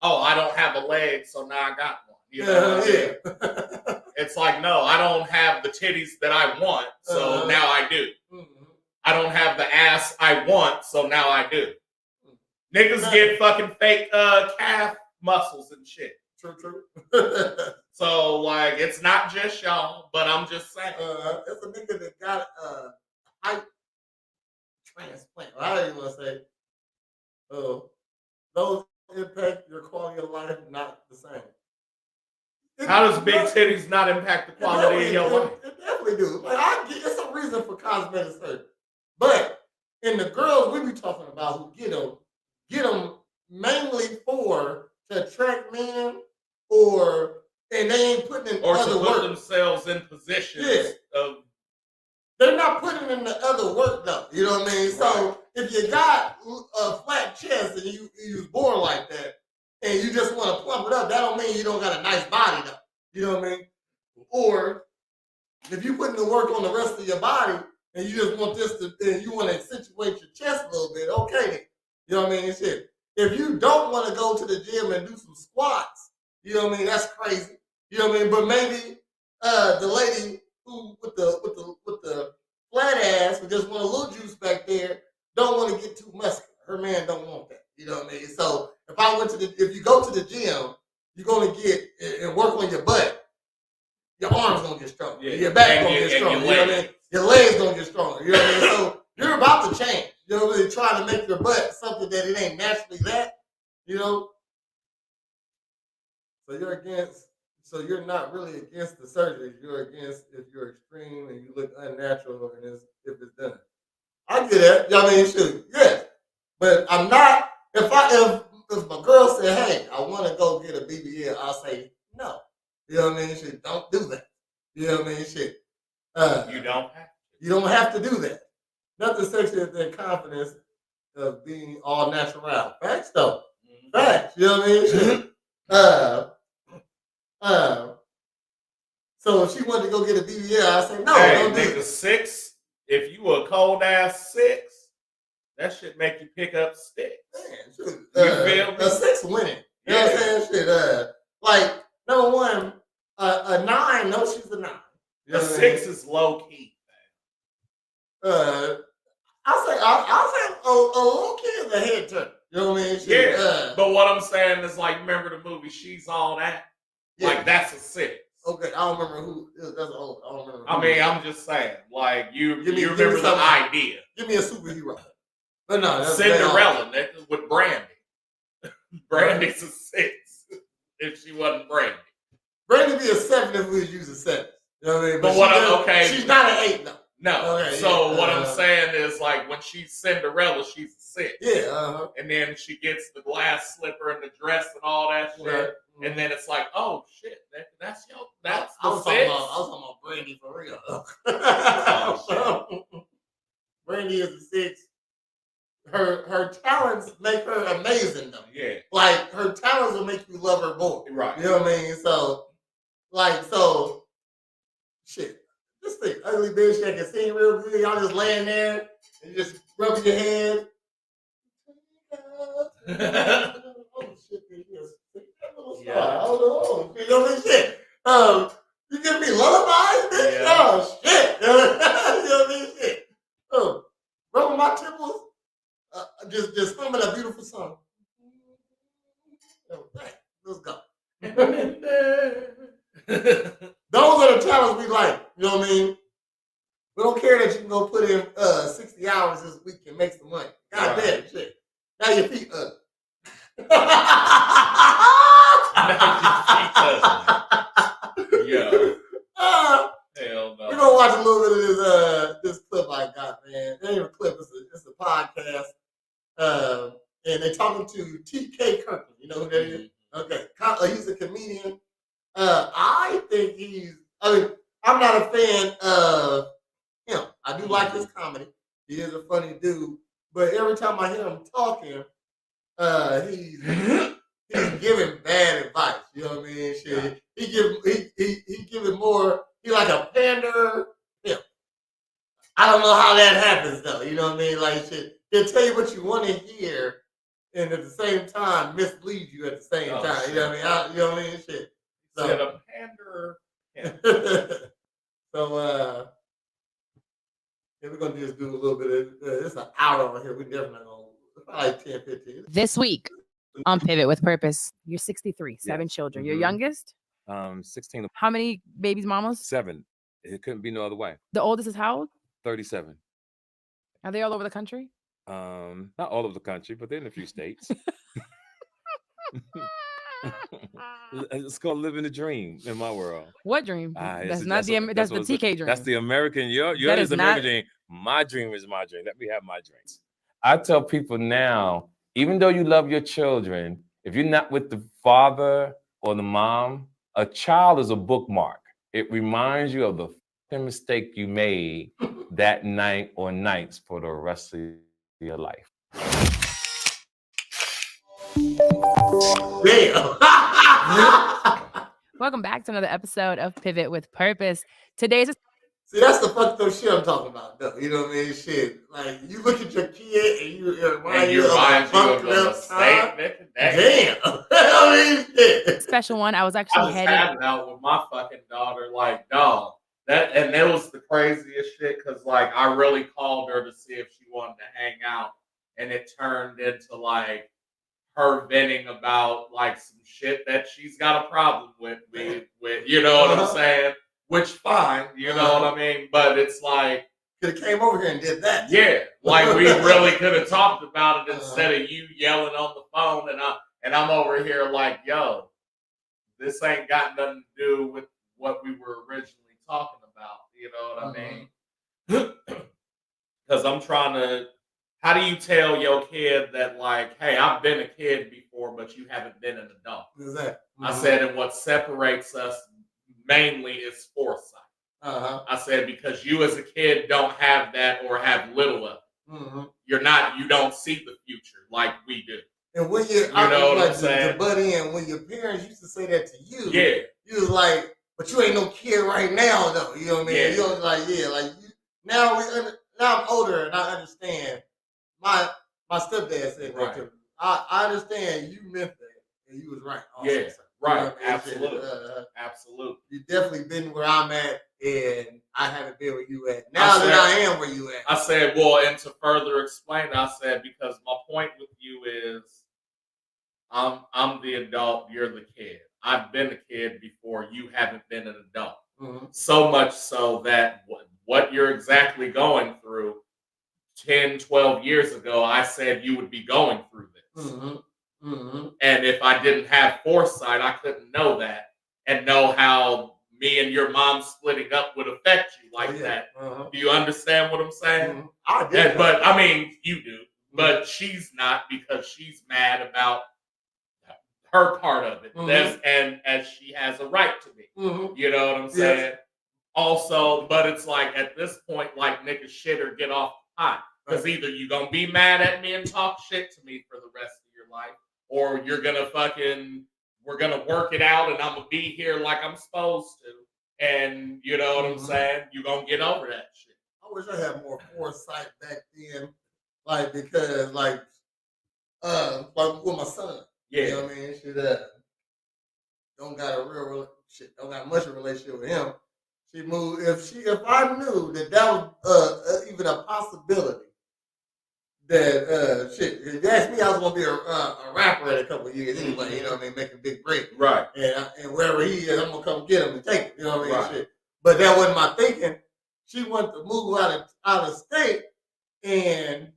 I don't have a leg, so now I got one. You know what I mean? It's like, no, I don't have the titties that I want, so now I do. Mm-hmm. I don't have the ass I want, so now I do. Niggas get fucking fake calf muscles and shit. True. So, like, it's not just y'all, but I'm just saying. It's a nigga that got a height transplant. I don't even want to say. Those impact your quality of life not the same. How does big titties not impact the quality of your life? It definitely do. Like, it's a reason for cosmetic surgery. But in the girls we be talking about who get them mainly to attract men and they ain't putting in other work. Or to put themselves in positions of... They're not putting in the other work, though. You know what I mean? Right. So if you got a flat chest and you was born like that, and you just want to plump it up, that don't mean you don't got a nice body though. You know what I mean? Or if you putting the work on the rest of your body and you just want this to, and you want to accentuate your chest a little bit, okay then. You know what I mean? Shit. If you don't want to go to the gym and do some squats, you know what I mean? That's crazy. You know what I mean? But maybe the lady who with the flat ass who just want a little juice back there don't want to get too muscular. Her man don't want that. You know what I mean? So if you go to the gym, you're gonna get and work on your butt. Your arms gonna get stronger. Yeah. Your back gonna get stronger. You know what I mean? Your legs gonna get stronger. You know what I mean? So you're about to change. You know what I mean? Trying to make your butt something that it ain't naturally that. You know. So you're not really against the surgery. You're against if you're extreme and you look unnatural and if it's done. I get that. You know what I mean? Shoot, yeah. But I'm not. If my girl said, "Hey, I want to go get a BBL," I'll say no. You know what I mean? Shit, don't do that. You know what I mean? Shit. You don't have to. You don't have to do that. Nothing sexier than confidence of being all natural. Facts though. Mm-hmm. Facts. You know what I mean? Shit. So if she wanted to go get a BBL, I say no. Hey, don't do nigga, it. 6. If you a cold ass 6, that shit make you pick up sticks. Man, you feel me? A 6 winning. You know what I'm saying? Shit. Like number one, a 9. No, she's a 9. You know a 6 is low key. I'll say a low key is a head turn. You know what I mean? Shit, yeah. But what I'm saying is like, remember the movie She's All That? Yeah. Like that's a 6. Okay, I don't remember who. That's old. I don't remember. I mean, I'm just saying, like you remember the idea. Give me a superhero. But no, Cinderella with Brandy. Brandy's a 6 if she wasn't Brandy. Brandy be a 7 if we was using 7. You know what I mean? But she's not an 8 though. No. Okay, so what I'm saying is like when she's Cinderella, she's a 6. Yeah. And then she gets the glass slipper and the dress and all that shit. Right. And then it's like, oh shit, that's the 6. I was talking about Brandy for real. Oh, Brandy is a 6. Her talents make her amazing though. Yeah. Like her talents will make you love her more. Right. You know what I mean? So shit. This thing, ugly bitch that can sing real good. Y'all just laying there and just rubbing your head. Oh shit, yeah. Oh, you know what shit. You give me lullabies, bitch? Yeah. Oh shit. You know what I mean? Shit. Rubbing my temples. Just humming a beautiful song. Let's go. Those are the talents we like. You know what I mean? We don't care that you can go put in 60 hours this week and make some money. God damn shit. Now your feet up. Yo. Hell no. We're gonna watch a little bit of this clip I got, man. It ain't a clip, it's a podcast. And they're talking to TK Kirkland. You know who that is? Okay. He's a comedian. I think I'm not a fan of him. I do like his comedy. He is a funny dude. But every time I hear him talking, he's giving bad advice. You know what I mean? Shit. He giving more. He like a pander. Yeah. I don't know how that happens though. You know what I mean? Like shit. He'll tell you what you want to hear, and at the same time mislead you at the same time. Shit. You know what I mean? You know what I mean? Shit. So, a pander. Yeah. So we're gonna just do a little bit of it's an hour on here. We definitely gonna like 10, 15. This week on Pivot with Purpose, you're 63, 7 children. Your youngest? 16. How many babies, mamas? 7. It couldn't be no other way. The oldest is how old? 37. Are they all over the country? Not all over the country, but they're in a few states. It's called living the dream in my world. What dream? That's the TK dream. That's the American. Yours is the American dream. My dream is my dream. Let me have my dreams. I tell people now, even though you love your children, if you're not with the father or the mom, a child is a bookmark. It reminds you of the mistake you made that night or nights for the rest of your life. Damn. Welcome back to another episode of Pivot with Purpose. Today's See, that's the fucked up shit I'm talking about, though. You know what I mean? Shit. Like, you look at your kid and you remind you of a fucked up time. Damn. I mean, shit. special one. I was I actually just headed. had it out with my fucking daughter, like, dog. That was the craziest shit, because like I really called her to see if she wanted to hang out, and it turned into like her venting about like some shit that she's got a problem with you know what I'm saying? Which fine, you know what I mean? But it's like, could have came over here and did that. yeah, like we really could have talked about it instead of you yelling on the phone, and I'm over here like, yo, this ain't got nothing to do with what we were originally talking about. You know what I mean? Because I'm trying to. How do you tell your kid that, like, hey, I've been a kid before, but you haven't been an adult? Exactly. I said, and what separates us mainly is foresight. I said, because you as a kid don't have that or have little of it. You don't see the future like we do. And when you know what I'm saying? Buddy, and when your parents used to say that to you, you was like, but you ain't no kid right now, though. You know what I mean? Yeah. You was like, now I'm older and I understand. My stepdad said that to me. I understand you meant that, and you was right. Also. Yeah, right. You know Absolutely. Absolutely. You've definitely been where I'm at, and I haven't been where you at. Now that I am where you at. I said, well, and to further explain, I said, because my point with you is, I'm the adult, you're the kid. I've been a kid before, you haven't been an adult. So much so that what you're exactly going through 10, 12 years ago, I said you would be going through this. And if I didn't have foresight, I couldn't know that and know how me and your mom splitting up would affect you like that. Do you understand what I'm saying? I did. But I mean, you do. But she's not, because she's mad about her part of it. As she has a right to be. You know what I'm saying? Yes. Also, but it's like at this point, like, nigga, shit or get off the pot. Because either you're going to be mad at me and talk shit to me for the rest of your life, or you're going to we're going to work it out and I'm going to be here like I'm supposed to. And you know what I'm saying? You're going to get over that shit. I wish I had more foresight back then. Like, because, like with my son. Yeah. You know what I mean? She don't got much of a relationship with him. She moved. If I knew that was even a possibility, that if you asked me, I was gonna be a rapper in a couple of years anyway. You know what I mean? Making big break. Right. And wherever he is, I'm gonna come get him and take him. You know what I mean? Right. Shit. But that wasn't my thinking. She wanted to move out of state, and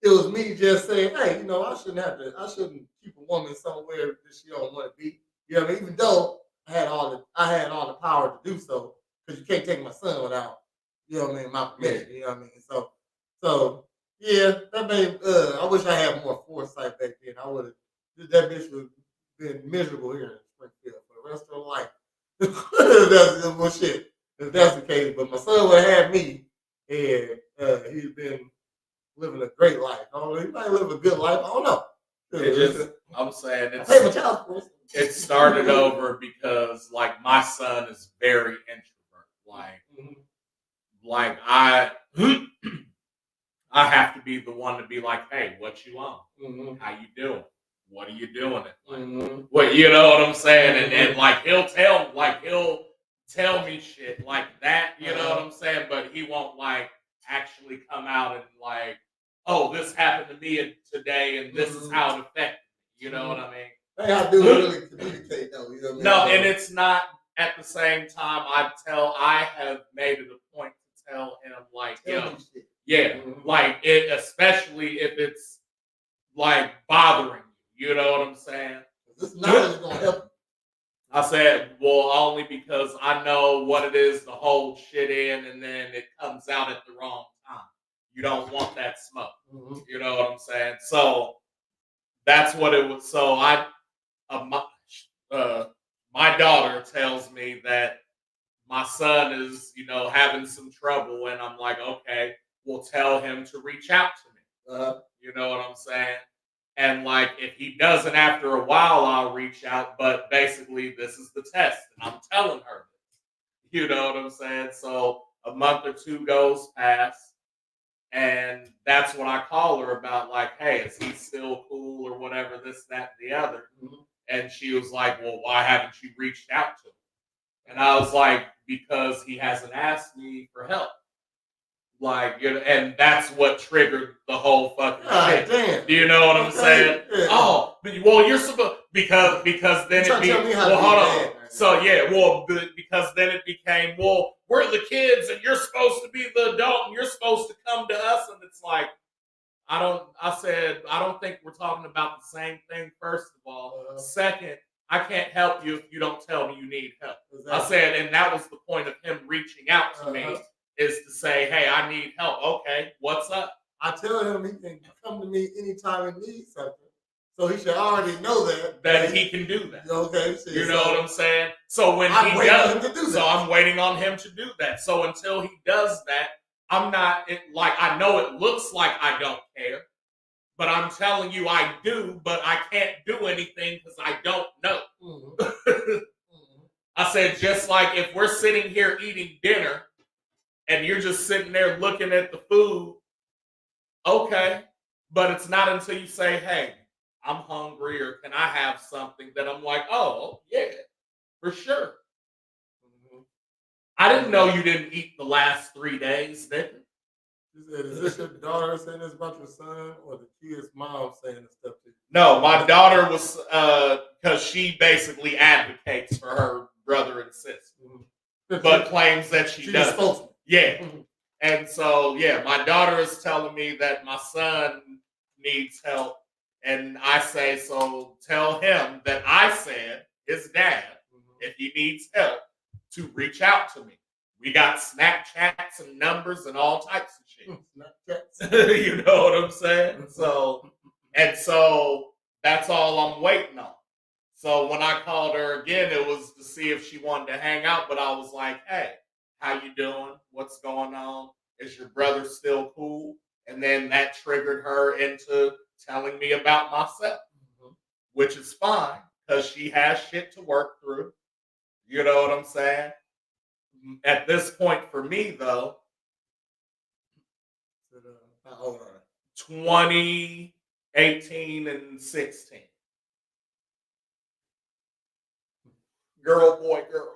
it was me just saying, hey, you know, I shouldn't keep a woman somewhere that she don't want to be. You know what I mean? Even though I had all the power to do so, because you can't take my son without, you know what I mean, my permission. You know what I mean? So yeah, that made. I wish I had more foresight back then. I would have. That bitch would have been miserable here in Springfield for the rest of her life. If that's the case, but my son would have had me, and he's been living a great life. I don't know, he might live a good life. I don't know. I'm saying it started over because, like, my son is very introvert. Like I have to be the one to be like, hey, what you on? How you doing? What are you doing it? Like, what, you know what I'm saying? And then like he'll tell me shit like that, you know what I'm saying? But he won't like actually come out and like, oh, this happened to me today and this is how it affected me. You know what I mean? They have to really communicate though, you know what I mean? No, and it's not at the same time. I have made it a point to tell him like, like it, especially if it's like bothering you. You know what I'm saying? This knowledge is gonna help you. I said, well, only because I know what it is to hold shit in and then it comes out at the wrong time. You don't want that smoke. You know what I'm saying? So that's what it was. So my daughter tells me that my son is, you know, having some trouble, and I'm like, okay, we'll tell him to reach out to me. You know what I'm saying? And like, if he doesn't after a while, I'll reach out. But basically, this is the test, and I'm telling her this. You know what I'm saying? So a month or two goes past, and that's when I call her about like, hey, is he still cool or whatever, this, that, and the other. And she was like, well, why haven't you reached out to him? And I was like, because he hasn't asked me for help. Like, you know, and that's what triggered the whole fucking shit. Damn. Do you know what I'm saying? Yeah. Oh, well, you're supposed because then it be well. Hold on. So yeah, well, because then it became we're the kids and you're supposed to be the adult and you're supposed to come to us, and it's like I said I don't think we're talking about the same thing. First of all, second, I can't help you if you don't tell me you need help. Exactly. I said, and that was the point of him reaching out to me. Is to say, hey, I need help. Okay, what's up? I tell him he can come to me anytime he needs something. So he should already know that he can do that. Okay, you know what I'm saying? So when I'm waiting on him to do that. So until he does that, I'm not I know it looks like I don't care, but I'm telling you I do, but I can't do anything because I don't know. I said, just like if we're sitting here eating dinner and you're just sitting there looking at the food, okay. But it's not until you say, hey, I'm hungry or can I have something that I'm like, oh, yeah, for sure. I didn't know you didn't eat the last 3 days, did you? Is this your daughter saying this about your son or the kid's mom saying this stuff to you? No, my daughter was, because she basically advocates for her brother and sister, but claims that she doesn't. Yeah. And so, yeah, my daughter is telling me that my son needs help. And I say, so tell him that I said, his dad, if he needs help, to reach out to me. We got Snapchats and numbers and all types of shit. You know what I'm saying? So that's all I'm waiting on. So when I called her again, it was to see if she wanted to hang out. But I was like, hey, how you doing? What's going on? Is your brother still cool? And then that triggered her into telling me about myself, which is fine because she has shit to work through. You know what I'm saying? At this point for me, though, how old are 20, 18, and 16. Girl, boy, girl.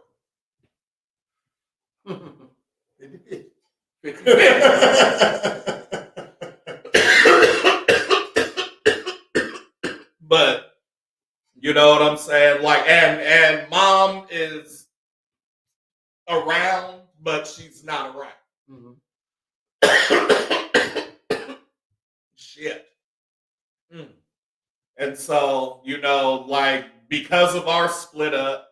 But you know what I'm saying? Like, and mom is around, but she's not around. Shit. And so, you know, like, because of our split up,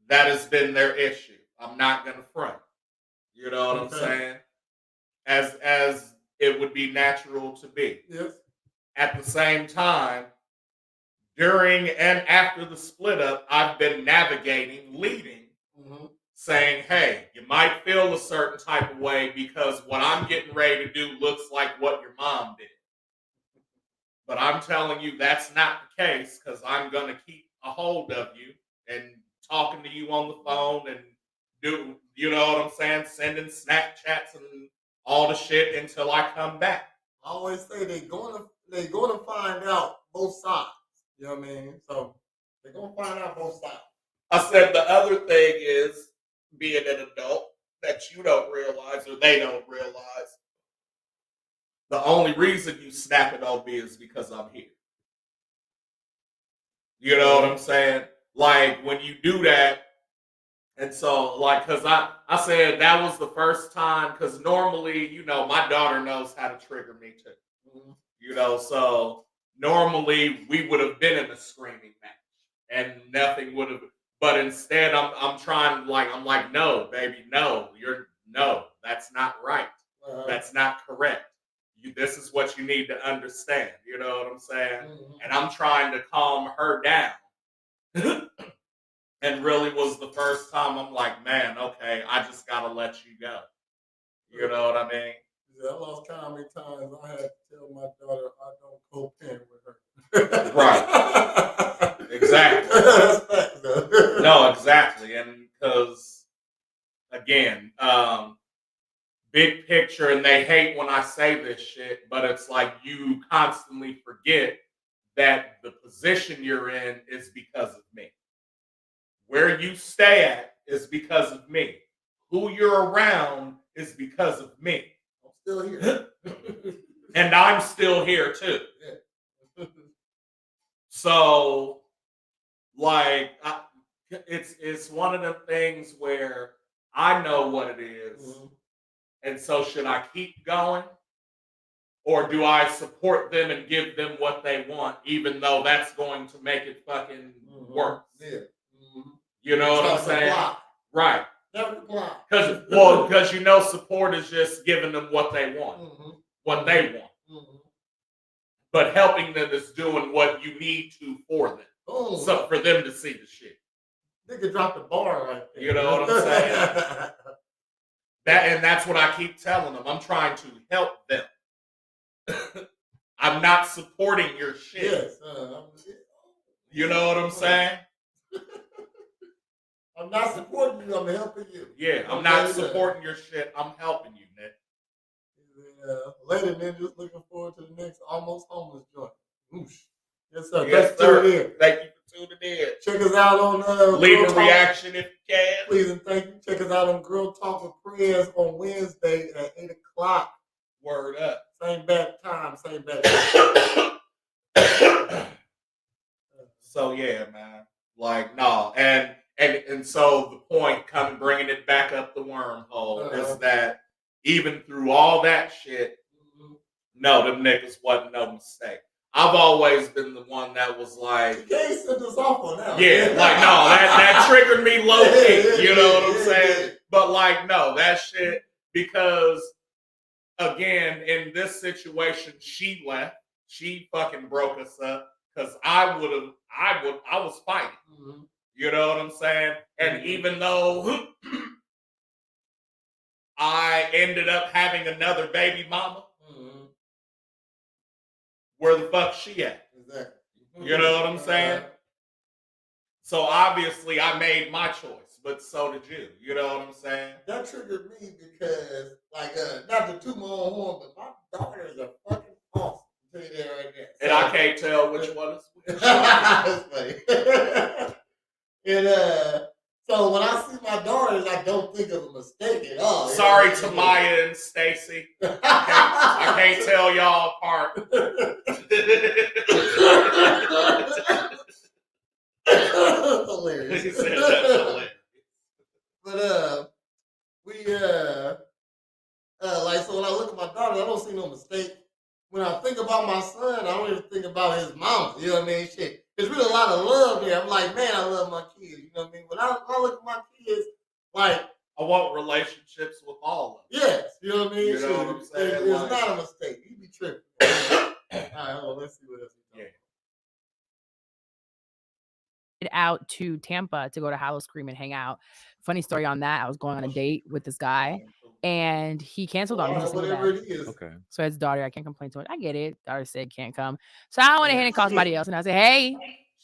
that has been their issue. I'm not gonna front. You know what I'm saying? As it would be natural to be. Yes. At the same time, during and after the split up, I've been navigating, leading, saying, hey, you might feel a certain type of way because what I'm getting ready to do looks like what your mom did. But I'm telling you that's not the case because I'm going to keep a hold of you and talking to you on the phone and do, you know what I'm saying, sending Snapchats and all the shit until I come back. I always say they're going to find out both sides. You know what I mean? So they're going to find out both sides. I said the other thing is being an adult that you don't realize or they don't realize. The only reason you snap it on me is because I'm here. You know what I'm saying? Like when you do that, and so like, cause I said that was the first time, cause normally, you know, my daughter knows how to trigger me too. You know, so normally we would have been in a screaming match and nothing would have, but instead I'm trying, like, I'm like, no, baby, no, that's not right. That's not correct. This is what you need to understand. You know what I'm saying? And I'm trying to calm her down. And really was the first time I'm like, man, okay, I just got to let you go. You know what I mean? I lost count how many times I had to tell my daughter I don't co-parent with her. Right. Exactly. That's fact, though. No, exactly. And because, again, big picture, and they hate when I say this shit, but it's like you constantly forget that the position you're in is because of me. Where you stay at is because of me. Who you're around is because of me. I'm still here. And I'm still here too. Yeah. So, like, it's one of the things where I know what it is. Mm-hmm. And so should I keep going? Or do I support them and give them what they want, even though that's going to make it fucking worse? Yeah. Mm-hmm. You know what I'm saying? Reply. Right. Never reply. Because you know support is just giving them what they want. Mm-hmm. What they want. Mm-hmm. But helping them is doing what you need to for them. Oh. So for them to see the shit. Nigga dropped the bar right there. You know what I'm saying? And that's what I keep telling them. I'm trying to help them. I'm not supporting your shit. Yes, you know what I'm saying? I'm not supporting you. I'm helping you. Yeah, I'm not supporting your shit. I'm helping you, Nick. Later, ninjas, looking forward to the next Almost Homeless joint. Oosh. Yes, sir. Yes, sir. Thank you for tuning in. Check us out on leave a reaction if you can. Please and thank you. Check us out on Girl Talk with Prayers on Wednesday at 8:00. Word up. Same bad time, same bad time. So yeah, man. Like no, and so the point, bringing it back up the wormhole, is that even through all that shit, no, them niggas wasn't no mistake. I've always been the one that was like, you can't send us off on that. Yeah, like no, that triggered me low key. You know what I'm saying? But like no, that shit, because again, in this situation, she left. She fucking broke us up because I was fighting. Mm-hmm. You know what I'm saying? And even though I ended up having another baby mama, where the fuck she at? Exactly. You know what I'm saying? So obviously I made my choice, but so did you. You know what I'm saying? That triggered me because, like, not to toot my own horn, but my daughters are fucking awesome. I'll tell you that right there. And I can't tell which one is which. That's funny. And so when I see my daughters, I don't think of a mistake at all. Sorry to Maya and Stacy. I can't tell y'all apart. Hilarious. That's hilarious. But like, so when I look at my daughter, I don't see no mistake. When I think about my son, I don't even think about his mama. You know what I mean? Shit. There's really a lot of love there. I'm like, man, I love my kids. You know what I mean? When I look at my kids, like, I want relationships with all of them. Yes, you know what I mean? You know what I'm saying? It's not a mistake. You be tripping. All right, hold on, let's see what else we got. Out to Tampa to go to Howl Scream and hang out. Funny story on that. I was going on a date with this guy and he canceled on me. Whatever it is. Okay. So his daughter, I can't complain to it. I get it. Daughter said can't come. So I went ahead and called somebody else and I said, hey,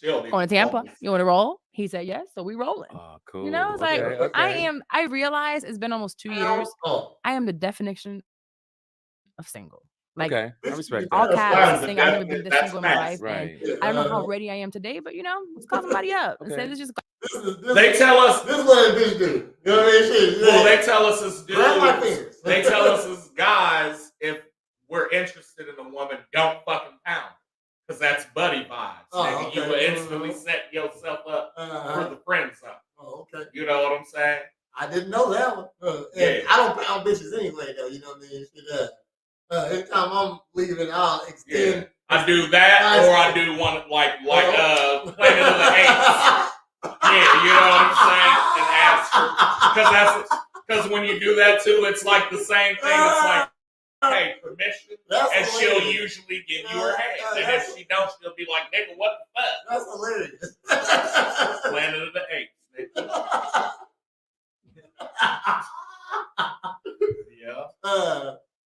going to Tampa. You want to roll? He said yes. So we rolling. Oh, cool. You know, it's like I realize it's been almost 2 years. I am the definition of single. Like, okay, I respect all that. caps, I've never been this single in my life. Right. And I don't know how ready I am today, but you know, let's call somebody up and say, let's just They tell us this is what a bitch do. You know what I mean? Well, they tell us as dudes, they tell us as guys, if we're interested in a woman, don't fucking pound. Because that's buddy vibes. Oh, okay. You will instantly set yourself up for the friend zone. Oh, okay. You know what I'm saying? I didn't know that one. And I don't pound bitches anyway, though. You know what I mean? Anytime I'm leaving, I'll extend. Yeah. I do that, or I do one like Planet of the Apes. Yeah, you know what I'm saying? And ask her. Because when you do that too, it's like the same thing. It's like, hey, permission, and she'll usually give you her hand. And if she don't, she'll be like, nigga, what the fuck? That's hilarious. Planet of the Apes, nigga.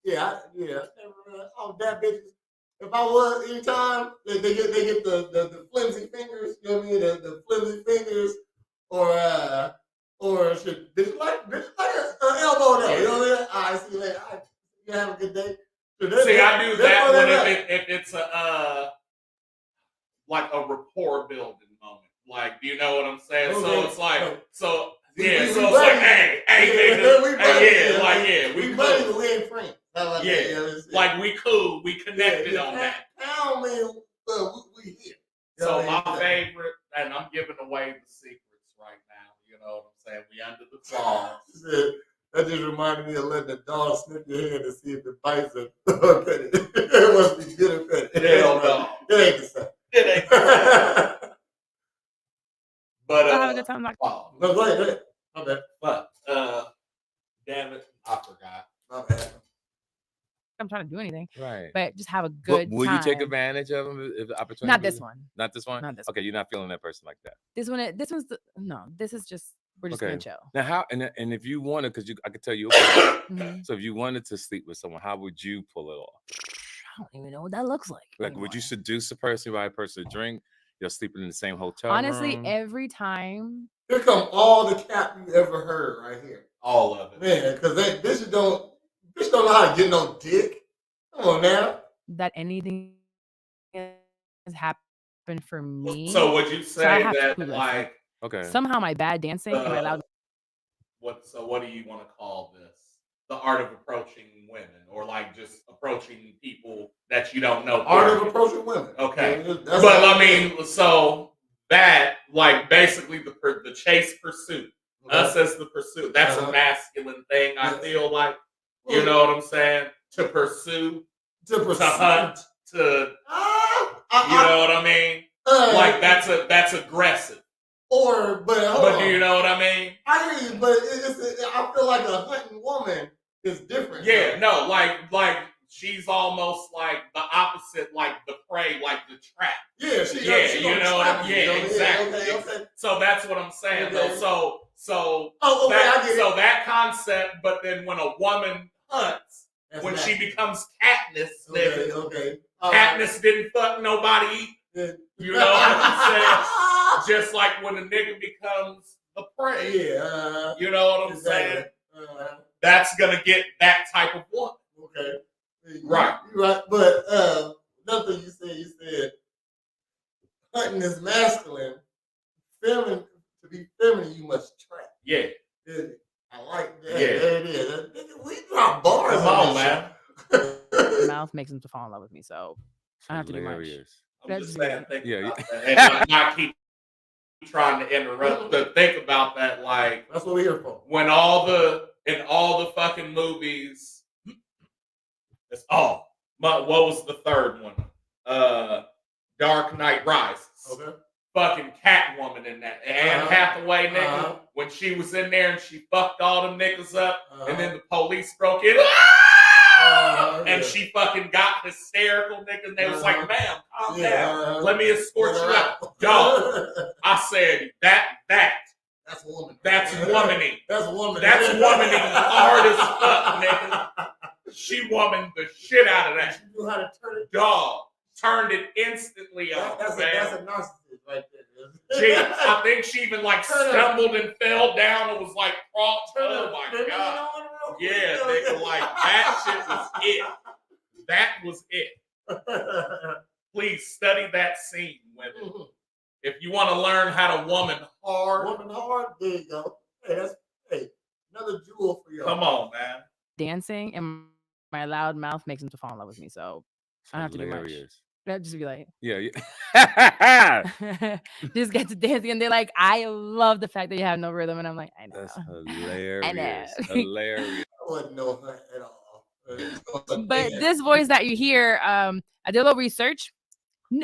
Yeah. Yeah, oh, that bitch. If I was anytime they get the flimsy fingers, you know what I mean? The flimsy fingers, or should bitch like an elbow there, you know what I mean? I see you later. All right, you have a good day. So see, I do that one if it's a like a rapport building moment. Like, do you know what I'm saying? Okay. So it's like so. Yeah, we so it's like, hey, nigga, we buddy, but we ain't friends. Like we cool, we connected on that. Pound man, we here. So my favorite, and I'm giving away the secrets right now. You know what I'm saying? We under the claws. That just reminded me of letting the dog sniff your hand to see if it bites it. It must be good at it. Hell no. It ain't the same. It ain't the same. But I'll have a good time. Like, no, go ahead. My bad. But damn it, I forgot. My bad. I'm trying to do anything, Right? but just have a good time. Will you take advantage of them if the opportunity? Not this one. Not this one. Not this. Okay, you're not feeling that person like that. This one. No. This is just we're just gonna chill. Now, how and if you wanted, because I could tell you. So if you wanted to sleep with someone, how would you pull it off? I don't even know what that looks like. Like, would you seduce a person, buy a person a drink? You're sleeping in the same hotel Honestly, room? every time. Here come all the cap you ever heard right here. All of it. Man, because bitches don't know how to get no dick. Come on now. That anything has happened for me. So would you say that like somehow my bad dancing and my loud. What do you want to call this? The art of approaching women, or like just approaching people that you don't know. Art of approaching women. Okay, but I mean, so that like basically the chase pursuit. Us as the pursuit. That's a masculine thing. I feel like, you know what I'm saying? To pursue, to hunt, to you know what I mean? Like that's aggressive. But do you know what I mean? I hear you, but I feel like a hunting woman is different. Yeah, no, like she's almost like the opposite, like the prey, like the trap. Yeah, she you know what I mean? Yeah, exactly. Okay. So that's what I'm saying, though. So I get it. That concept, but then when a woman hunts, when she becomes Katniss, Katniss didn't fuck nobody. You know what I'm saying? Just like when a nigga becomes the prey. Yeah. You know what I'm saying? That's gonna get that type of woman. Okay. Right. You're right. But another thing you said hunting is masculine. Feminine, to be feminine, you must trap. Yeah. I like that. Yeah. There it is. We drop bars. Come on, man. The mouth makes him to fall in love with me, so I don't have to do much. I'm just saying, think about that. And not keep trying to interrupt, but think about that. Like, that's what we're here for. When all the fucking movies, what was the third one? Dark Knight Rises. Okay. Fucking Catwoman in that. Anne Hathaway, nigga, when she was in there and she fucked all them niggas up, and then the police broke in. And she fucking got hysterical, nigga. And they was like, ma'am, calm down. Let me escort you out. Dog. I said, that's woman. That's womany. That's woman. That's womany hard as fuck, nigga. She womaned the shit out of that. She knew how to turn it. Dog. Turned it instantly off. That's a narcissist right there. Gee, I think she even like stumbled and fell down and was like, oh my God. Yeah, nigga, like that shit was it. That was it. Please study that scene, women. Mm-hmm. If you want to learn how to woman hard. There you go. Hey, another jewel for you. Come on, man. Dancing and my loud mouth makes him to fall in love with me, so I don't have to do much. That just be like, just get to dancing, and they're like, I love the fact that you have no rhythm, and I'm like, I know. That's hilarious. I know. Hilarious. I wouldn't know her at all. But this voice that you hear, I did a little research.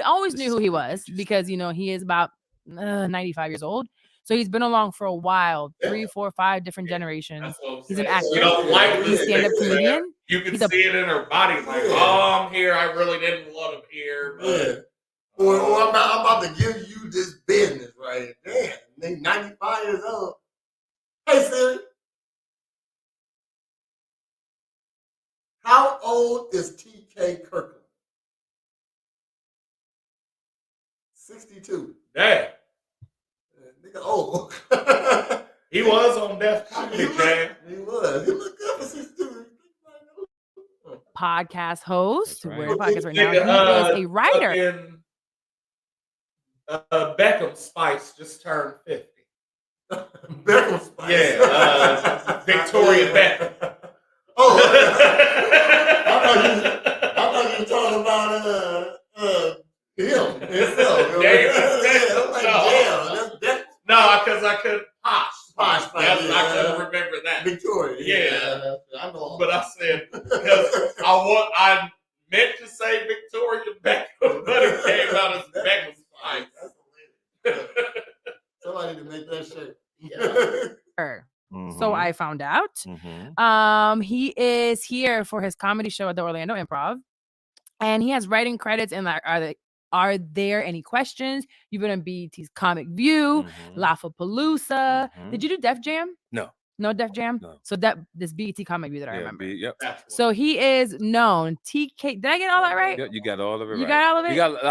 Always knew who he was because he is about 95 years old. So he's been along for a while, 3, 4, 5 different generations. He's an actor. You don't like he's a stand-up comedian. You can see it in her body, like, I'm here. I really didn't want him here. But... Or I'm about to give you this business, right? Damn, they 95 years old. Hey, Siri. How old is T.K. Kirkland? 62. Damn. Nigga old. He was on Def Comedy Jam. He was. He looked good for 62. Podcast host. That's right. We're a podcast right now. Nigga, He is a writer. Beckham Spice just turned 50. Beckham Spice. Yeah, Victoria Beckham. Oh, I thought you were talking about him himself. Damn. Like, damn. That's No, because I couldn't Posh. I couldn't remember that. Victoria. Yeah. I know. But I said because I meant to say Victoria Beckham, but it came out as Beckham Spice. That's hilarious. Somebody to make that shirt. So I found out. He is here for his comedy show at the Orlando Improv, and he has writing credits. And are there any questions? You've been on BET's Comic View, Lafapalooza. Did you do Def Jam? No Def Jam. No. So this BET Comic View that I remember. Yep. So he is known. TK. Did I get all that right? Yep, you got all of it. You right. got all of it. You got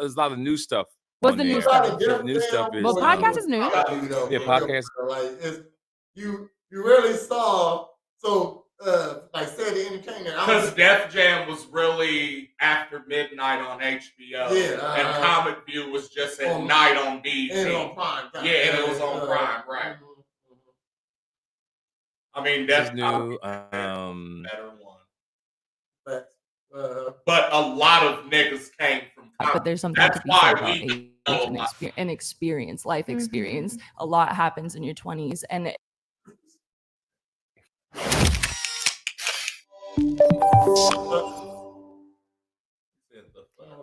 there's a lot of new stuff. What's the new stuff? The new stuff is. Well, podcast is new. Yeah, podcast. Like you rarely saw like said the entertainer. Because Def Jam was really after midnight on HBO. And Comic View was just at night on BET. And on Prime. Yeah, and it was on Prime, right. I mean, that's new. Better one. But a lot of niggas came from Comic. But there's something That's to be why said about we age know and experience, life experience. A lot happens in your 20s, and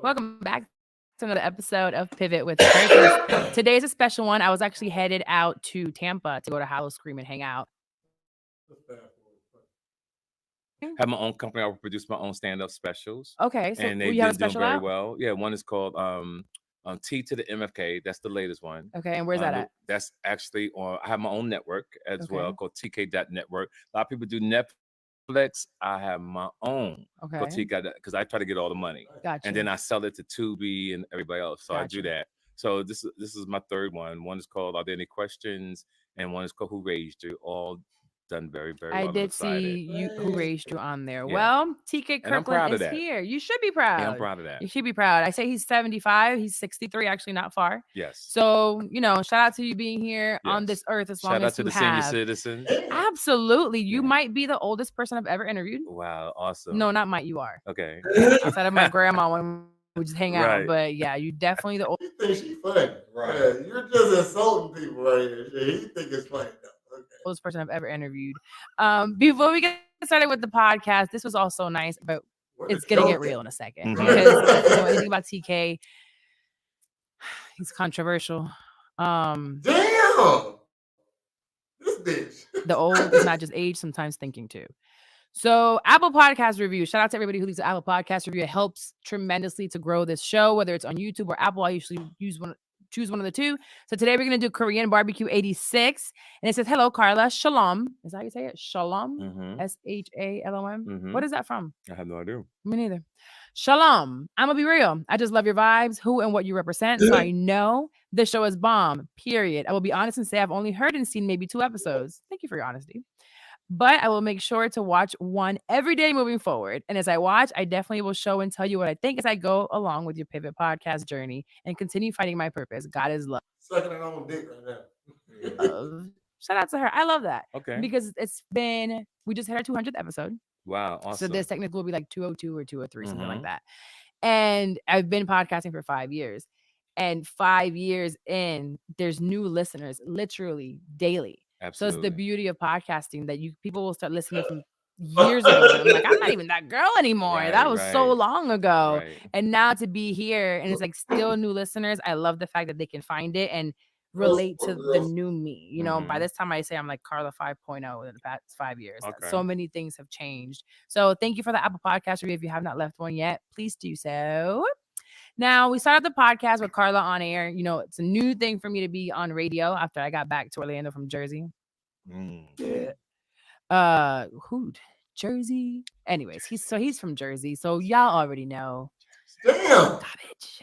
Welcome back to another episode of Pivot with Purpose. Today is a special one. I was actually headed out to Tampa to go to Howl Scream and hang out. Have my own company. I will produce my own stand-up specials. Okay, so and they've you have a been doing special very out? well. Yeah, one is called T to the MFK. That's the latest one. Okay, and where's that at? That's actually on. I have my own network as well called TK.network. A lot of people do Netflix. I have my own called TK because I try to get all the money. Gotcha. And then I sell it to Tubi and everybody else. So Gotcha. I do that. So this is my third one. One is called Are There Any Questions? And one is called Who Raised You? All done very, very well. I did see you Who Raised You on there. Yeah. Well, TK And I'm proud Kirkland of is that. here. You should be proud. Yeah, I'm proud of that. You should be proud. I say he's 75. He's 63, actually not far. Yes. So, shout out to you being here on this earth as long Shout out as to you the have. senior citizens. Absolutely. You Yeah. might be the oldest person I've ever interviewed. Wow, awesome. No, not might. You are. Okay. Outside of my grandma when we just hang out. Right. But yeah, you definitely the oldest. he thinks she's funny. Right. Yeah, you're just insulting people right here. He think it's funny though. Okay. Person I've ever interviewed. Before we get started with the podcast, this was also nice, but it's gonna get real in a second because if you know anything about TK, he's controversial. Damn, this bitch. The old is not just age, sometimes thinking too. So Apple Podcast review. Shout out to everybody who leaves an Apple Podcast review. It helps tremendously to grow this show, whether it's on YouTube or Apple. I usually choose one of the two. So today we're going to do Korean Barbecue 86. And it says, hello, Carla. Shalom. Is that how you say it? Shalom? SHALOM. What is that from? I have no idea. Me neither. Shalom. I'm going to be real. I just love your vibes, who and what you represent. So I know the show is bomb, period. I will be honest and say I've only heard and seen maybe 2 episodes. Thank you for your honesty. But I will make sure to watch one every day moving forward. And as I watch, I definitely will show and tell you what I think as I go along with your Pivot podcast journey and continue fighting my purpose. God is love. Sucking her own dick right now. Love. Shout out to her. I love that. Okay. Because we just hit our 200th episode. Wow, awesome. So this technically will be like 202 or 203, something like that. And I've been podcasting for 5 years. And 5 years in, there's new listeners literally daily. Absolutely. So it's the beauty of podcasting that people will start listening from years ago. And I'm like, I'm not even that girl anymore. That was so long ago. And now to be here and it's like still new listeners. I love the fact that they can find it and relate to the new me. By this time I say I'm like Carla 5.0 in the past 5 years. So many things have changed. So thank you for the Apple Podcast review. If you have not left one yet, please do so. Now, we started the podcast with Carla on air. It's a new thing for me to be on radio after I got back to Orlando from Jersey. Jersey. Anyways, he's from Jersey, so y'all already know. Damn. Garbage.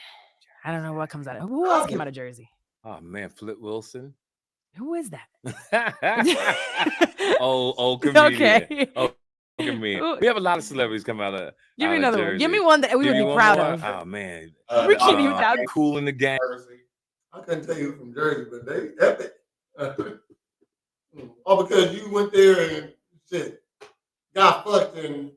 I don't know what comes out of. Who else came out of Jersey? Oh man, Flip Wilson. Who is that? old comedian. Okay. Oh, comedian. We have a lot of celebrities come out of. Give me out another of one. Jersey. Give me one that we would be proud more? of. Oh man, we can't even out. Cool in the Gang. I couldn't tell you from Jersey, but they epic. All because you went there and shit got fucked and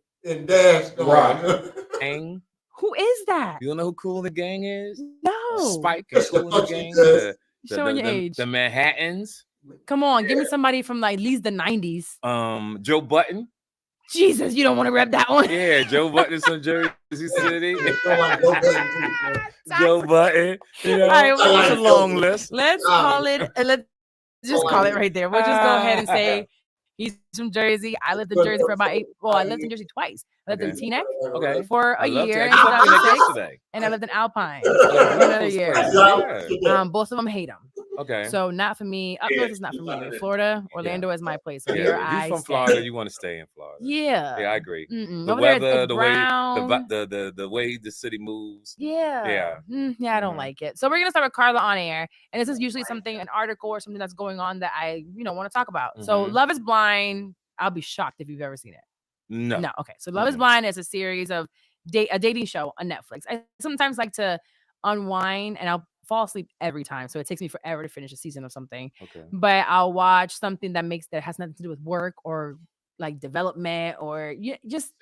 dashed. Right. Gang. Who is that? You don't know who Cool in the Gang is? No. Spike and Cool in the Gang. Showing your age. The Manhattans. Come on, give me somebody from like at least the 90s. Joe Button. Jesus, you don't want to rep that one. Yeah, Joe Button is from Jersey City. Joe Button. You know, all right, it's a long list. Let's call it. Let's just call it right there. We'll just go ahead and say he's from Jersey. I lived in Jersey for about 8. Well, I lived in Jersey twice. I lived in Teaneck for a year in 2006, and I lived in Alpine for another year. Both of them hate them. Okay. So not for me. Up north is not for me. Florida, Orlando is my place. So here if you're from Florida, you want to stay in Florida. Yeah. Yeah, I agree. Mm-mm. The Over weather, the brown. way the way the city moves. Yeah. I don't like it. So we're gonna start with Carla on air, and this is usually something, an article or something that's going on that I want to talk about. So Love is Blind. I'll be shocked if you've ever seen it. No. Okay. So Love is Blind is a series of a dating show on Netflix. I sometimes like to unwind, and I'll fall asleep every time. So it takes me forever to finish a season of something. Okay. But I'll watch something that has nothing to do with work or like development or just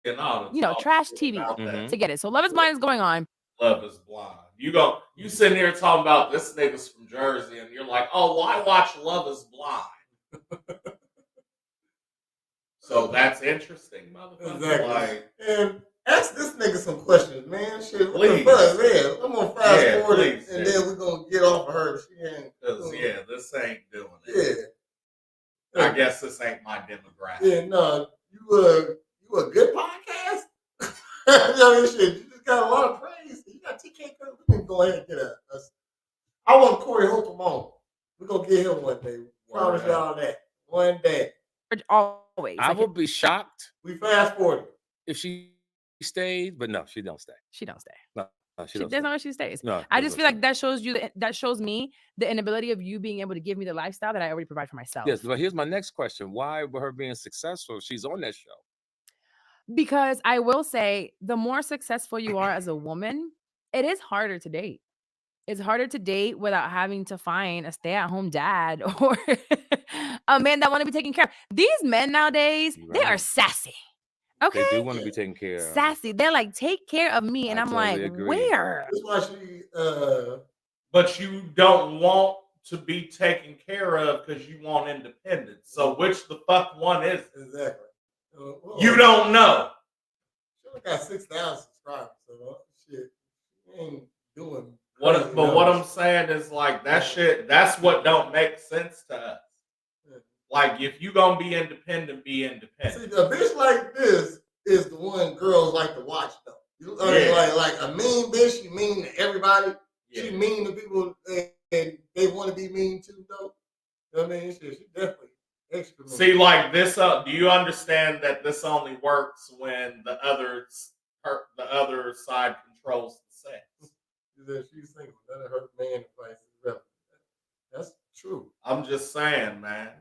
trash TV to get it. So Love is Blind is going on. Love is Blind. You sitting here talking about this nigga's from Jersey, and you're like, oh, why watch Love is Blind? So that's interesting, motherfucker. Exactly. Like, and ask this nigga some questions, man. Shit, what please. the fuck, man? I'm gonna fast forward please, and then we're gonna get off of her. She ain't. Because this ain't doing it. Yeah. I guess this ain't my demographic. Yeah, no, you a good podcast. Shit, you just got a lot of praise. You got TK. We can go ahead and get I want Corey Holcomb on. We're gonna get him one day. Promise y'all that one day. Always. I would be shocked. We fast forward if she stayed, but no, she don't stay. She don't stay. No, she don't. There's no way she stays. No, I just feel like that shows me the inability of you being able to give me the lifestyle that I already provide for myself. Yes, but here's my next question: why, with her being successful, she's on that show? Because I will say, the more successful you are as a woman, it is harder to date. It's harder to date without having to find a stay-at-home dad or a man that want to be taken care of. These men nowadays, they are sassy. Okay, they do want to be taken care of. Sassy. They're like, take care of me, and I'm totally like, agree. Where? That's why she. But you don't want to be taken care of because you want independence. So which the fuck one is it? Exactly. You don't know. She only got 6,000 subscribers, so shit, she ain't doing. But what I'm saying is like that shit. That's what don't make sense to us. Like if you gonna be independent, be independent. See, a bitch like this is the one girls like to watch though. You know, like a mean bitch. She mean to everybody. Yeah. She mean to people, and they want to be mean too though. You know what I mean? She definitely extra. See, like this. Do you understand that this only works when the other side controls the sex? That she's single. None of her man advice is relevant. That's true. I'm just saying, man.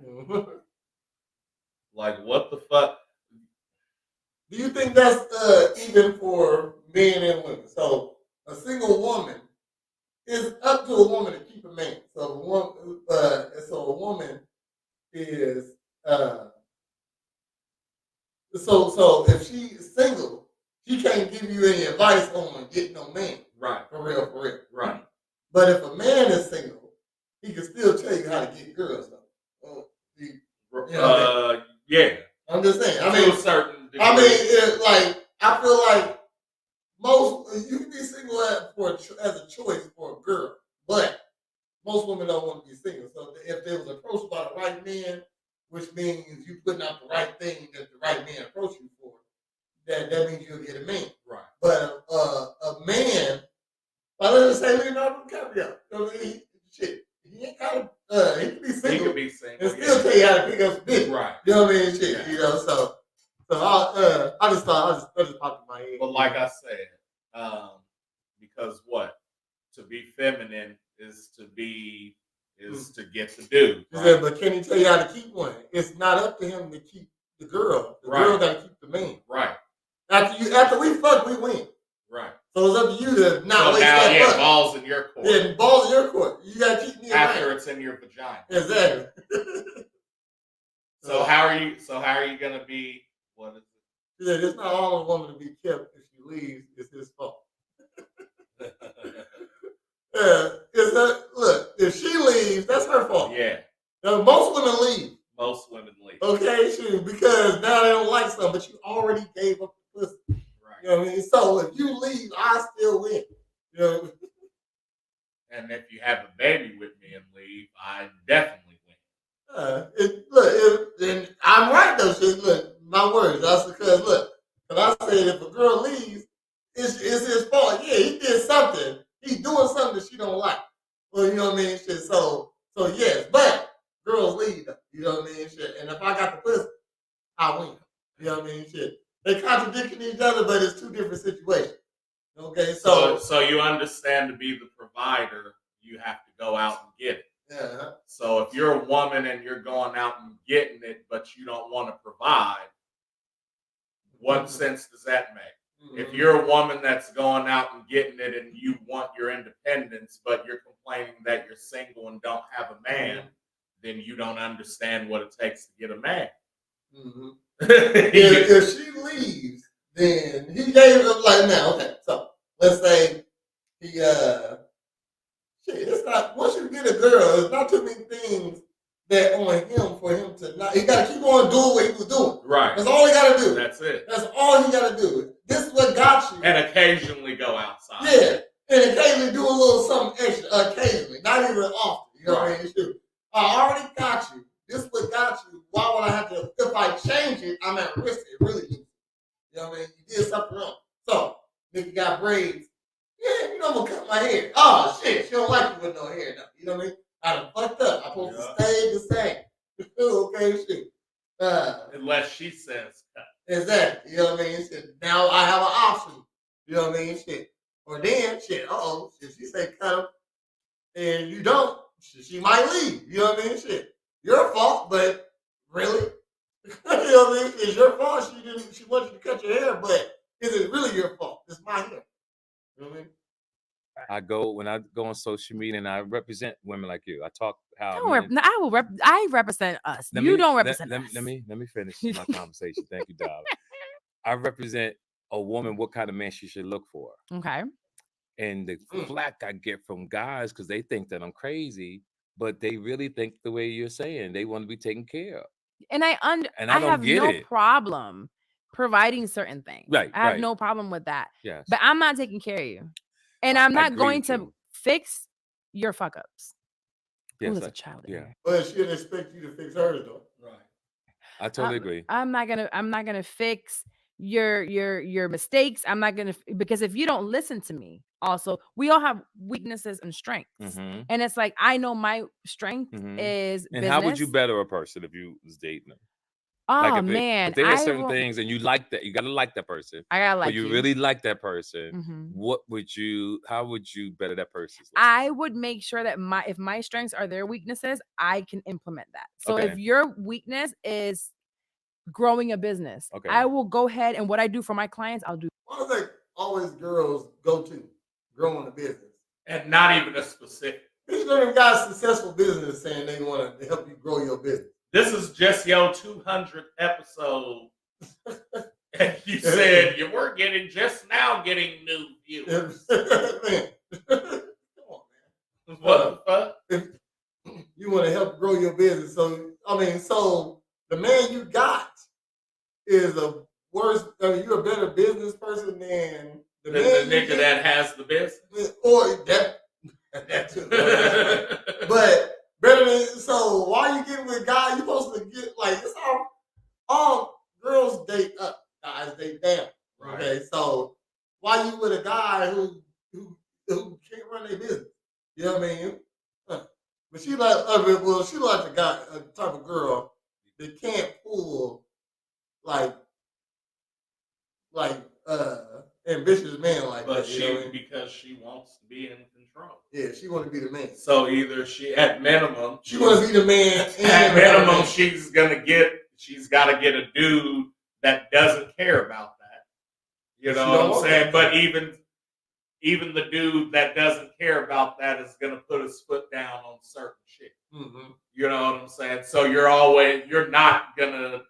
Like, what the fuck? Do you think that's even for men and women? So, a single woman is up to a woman to keep a man. So, a woman is so if she's single, she can't give you any advice on getting no man. Right. For real. Right. But if a man is single, he can still tell you how to get girls though. Yeah. I'm just saying. To a certain degree. I feel like most you can be single as a choice for a girl, but most women don't want to be single. So if they was approached by the right man, which means you putting out the right thing that the right man approached you for, that means you'll get a man. Right. But a man, let's say Leonardo DiCaprio, he ain't kind of he can be single. He can be single. And still tell you how to pick up some bitch. Right. You know what I mean? Shit. You know, so So I just thought that just popped in my head. But like I said, because what? To be feminine is to get the dude. She Right? said, but can he tell you how to keep one? It's not up to him to keep the girl. The girl got to keep the man. Right. After we fuck, we win. Right. So it's up to you to not waste now, that fuck. balls in your court. Yeah, balls in your court. You got to keep me after around. It's in your vagina. Exactly. So how are you gonna be? What is it? She said, it's not all a woman to be kept. If she leaves, it's his fault. Look, if she leaves, that's her fault. Yeah. Now, most women leave. Most women leave. Okay, shoot, because now they don't like something, but you already gave up the pussy. Right. You know what I mean? So if you leave, I still win. You know? And if you have a baby with me and leave, I definitely win. And I'm right though. Shit, look, my words. That's because look, because I said if a girl leaves, it's his fault. Yeah, he did something. He's doing something that she don't like. Well, you know what I mean? Shit. So yes, but girls leave though. You know what I mean? Shit. And if I got the pussy, I win. You know what I mean? Shit. They contradicting each other, but it's two different situations. Okay, so you understand to be the provider, you have to go out and get it. Yeah. So if you're a woman and you're going out and getting it, but you don't want to provide, what sense does that make? Mm-hmm. If you're a woman that's going out and getting it and you want your independence, but you're complaining that you're single and don't have a man, then you don't understand what it takes to get a man. Mm-hmm. if she leaves, then he gave him like now. Okay, so let's say he it's not once you get a girl, it's not too many things that on him for him to not. He got to keep on doing what he was doing. Right. That's all he got to do. That's it. That's all he got to do. This is what got you. And occasionally go outside. Yeah, and occasionally do a little something extra. Occasionally, not even often. You know what I mean? Shoot. I already got you. This is what got you. Why would I have to? If I change it, I'm at risk. It really is. You know what I mean? You did something wrong. So, nigga got braids. Yeah, you know I'm gonna cut my hair. Oh shit, she don't like you with no hair now. You know what I mean? I done fucked up. I'm supposed to stay the same. Okay, shit. Unless she says cut. Exactly. You know what I mean? Shit. Now I have an option. You know what I mean? Shit. Or then, shit, if she say cut him and you don't, she might leave. You know what I mean? Shit. Your fault, but really? You know what I mean? It's your fault. She wanted you to cut your hair, but is it really your fault? It's my hair. You know what I mean? When I go on social media and I represent women like you. I talk how I represent us. You don't represent us. Let me finish my conversation. Thank you, darling. I represent a woman, what kind of man she should look for. Okay. And the flack I get from guys because they think that I'm crazy, but they really think the way you're saying. They want to be taken care of. And I have no problem providing certain things. Right. I have no problem with that. Yes. But I'm not taking care of you. And I'm not going to fix your fuck ups. Yes, there's a child in there. But she didn't expect you to fix hers though. Right. I totally agree. I'm not gonna fix your mistakes. I'm not gonna, because if you don't listen to me, also we all have weaknesses and strengths. Mm-hmm. And it's like I know my strength is and business. how would you better a person if you was dating them? Oh if there are certain things and you like that, you gotta like that person. I gotta like you really like that person. Mm-hmm. How would you better that person's life? I would make sure that if my strengths are their weaknesses, I can implement that. So if your weakness is growing a business, I will go ahead and what I do for my clients, I'll do. What do they always girls go to growing a business? And not even a specific. These women got a successful business saying they want to help you grow your business. This is just your 200th episode. And you said you were just now getting new viewers. Man. Come on, man. What the fuck? If you want to help grow your business. So the man you got is you're a better business person than the nigga that has the business. Or that too. But better than, so why you getting with guys? You supposed to get it's all girls date up, guys date down. Right. Okay, so why you with a guy who can't run their business? You know what I mean? But she like the guy, a type of girl that can't pull like ambitious man like But that. she, You know what I mean? because she wants to be in control. Yeah, she want to be the man. So either she, at minimum, She want to be the man. At minimum, she's got to get a dude that doesn't care about that. You know what I'm saying? But even the dude that doesn't care about that is gonna put his foot down on certain shit. Mm-hmm. You know what I'm saying? So you're not gonna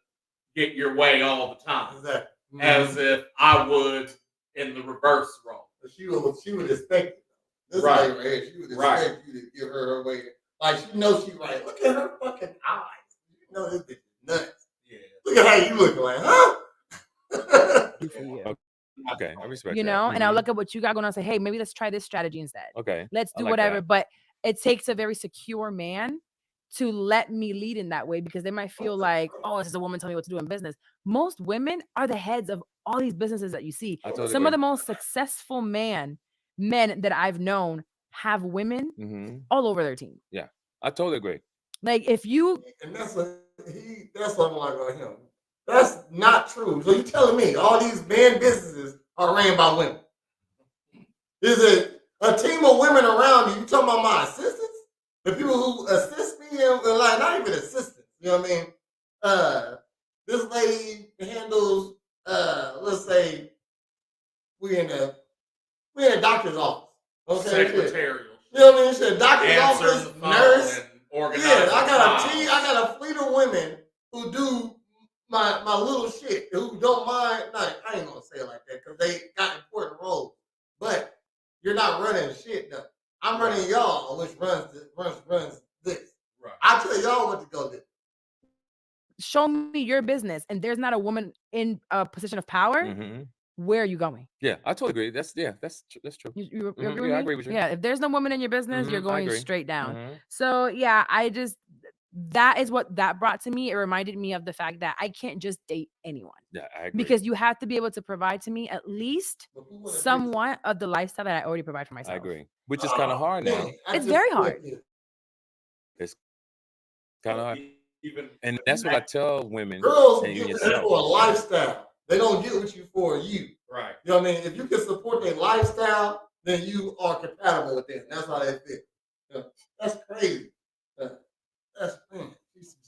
get your way all the time, exactly. Mm-hmm. As if I would in the reverse role. She would expect it. This right. lady right here, she would expect you to give her way. Like she knows she's right. Look at her fucking eyes. You know this bitch is nuts. Yeah. Look at how you looking like, huh? Okay, I respect you know, and I'll look at what you got going on and say, hey, maybe let's try this strategy instead. Okay. Let's do like whatever. that. But it takes a very secure man to let me lead in that way because they might feel like, oh, this is a woman telling me what to do in business. Most women are the heads of all these businesses that you see. Some of the most successful men that I've known have women all over their team. Yeah, I totally agree. Like if you and that's what I'm like on him. That's not true. So you telling me all these man businesses are ran by women? Is it a team of women around you? You talking about my assistants? The people who assist me and like not even assistants. You know what I mean? This lady handles let's say we in a doctor's office. Okay. Secretarial. You know what I mean? She a doctor's office, nurse. Yeah, I got a fleet of women who do my little shit, who don't mind. I ain't gonna say it like that because they got important roles. But you're not running shit though. I'm running y'all, which runs this. Right. I tell y'all what to go do. Show me your business, and there's not a woman in a position of power. Where are you going? Yeah, I totally agree. That's true. You agree with me? I agree with you. Yeah, if there's no woman in your business, you're going straight down. So yeah, that is what that brought to me. It reminded me of the fact that I can't just date anyone. Yeah, I agree. Because you have to be able to provide to me at least somewhat of the lifestyle that I already provide for myself. I agree. Which is kind of hard now. It's very hard. It's kind of hard. And that's what I tell women. Girls get with you for a lifestyle. They don't get with you for you. Right. You know what I mean? If you can support their lifestyle, then you are compatible with them. That's how they feel. You know, that's crazy. You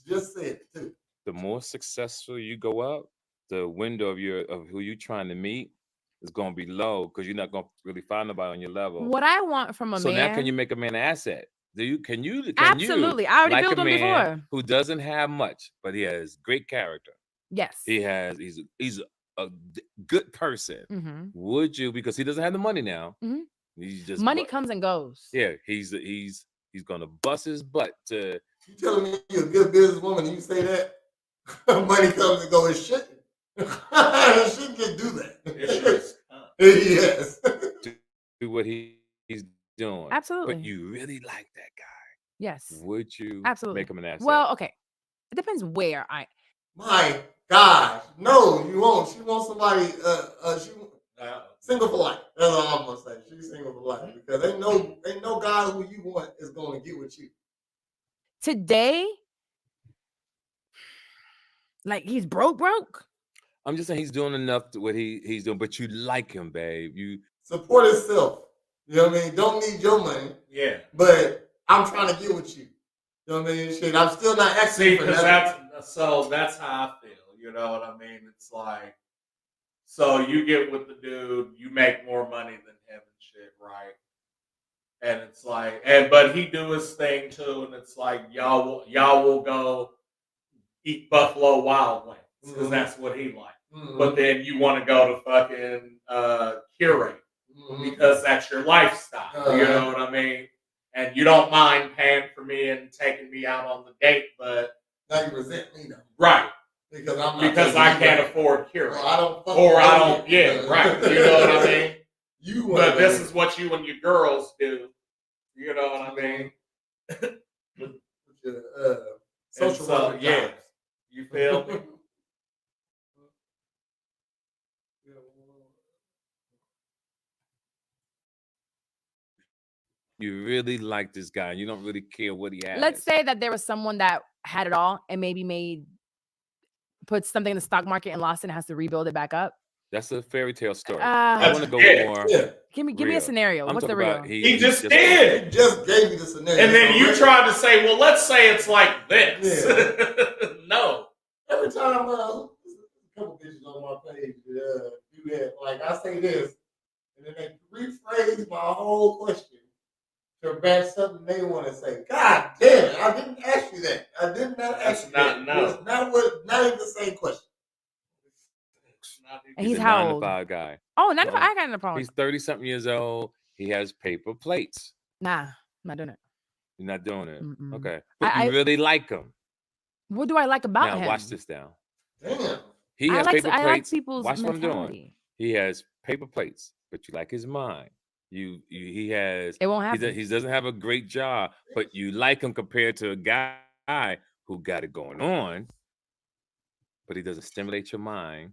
just said it too. The more successful you go up, the window of who you're trying to meet is going to be low because you're not going to really find nobody on your level. What I want from a man. So now, can you make a man an asset? Can you absolutely? I already like built a one man before. Who doesn't have much, but he has great character. Yes, he's a good person. Would you? Because he doesn't have the money now. He's just money comes and goes. Yeah, he's gonna bust his butt to. You telling me you're a good businesswoman and you say that money comes and goes? It shouldn't. It shouldn't just do that. Yes. Do what he's doing. Absolutely. But you really like that guy. Yes. Would you absolutely make him an asset? Well, okay. It depends where My gosh, no, you won't. She wants somebody. Single for life. That's all I'm gonna say. She's single for life because ain't no guy who you want is gonna get with you. Today, like he's broke. I'm just saying he's doing enough to what he's doing, but you like him, babe. You support himself. You know what I mean? Don't need your money. Yeah. But I'm trying to get with you. You know what I mean? Shit, I'm still not asking for that. That's how I feel. You know what I mean? It's like, so you get with the dude, you make more money than him and shit, right? And it's like, but he do his thing too, and it's like y'all will go eat Buffalo Wild Wings because that's what he likes. But then you want to go to fucking Curate because that's your lifestyle. You know what I mean? And you don't mind paying for me and taking me out on the date, but now you resent me though, right? Because I can't afford Curate, well, I don't. Yeah, right. You know what I mean? But this is what you and your girls do. You know what I mean? Social worker. Yeah. You feel me? You really like this guy. You don't really care what he has. Let's say that there was someone that had it all and maybe put something in the stock market and lost it and has to rebuild it back up. That's a fairy tale story. I I want to go more. Yeah. Give me a real. scenario. I'm What's the talking real? about He just He did. just gave me the scenario. And then So you Rick- tried to say, well, let's say it's like this. Yeah. No. Every time a couple bitches on my page do that, like I say this, and then they rephrase my whole question to match something they want to say. God damn it! I didn't ask you that. I did not ask you that. It's not even the same question. And He's he's a how 9 to old? 5 guy. Oh, 95. I got no problem. He's 30-something years old. He has paper plates. Nah, I'm not doing it. You're not doing it. Mm-mm. Okay. But you really like him. What do I like about him? Now watch this now. Damn. He has paper I like plates. people's Watch what I'm doing. mentality. He has paper plates, but you like his mind. He has. It won't happen. He doesn't have a great job, but you like him compared to a guy who got it going on, but he doesn't stimulate your mind,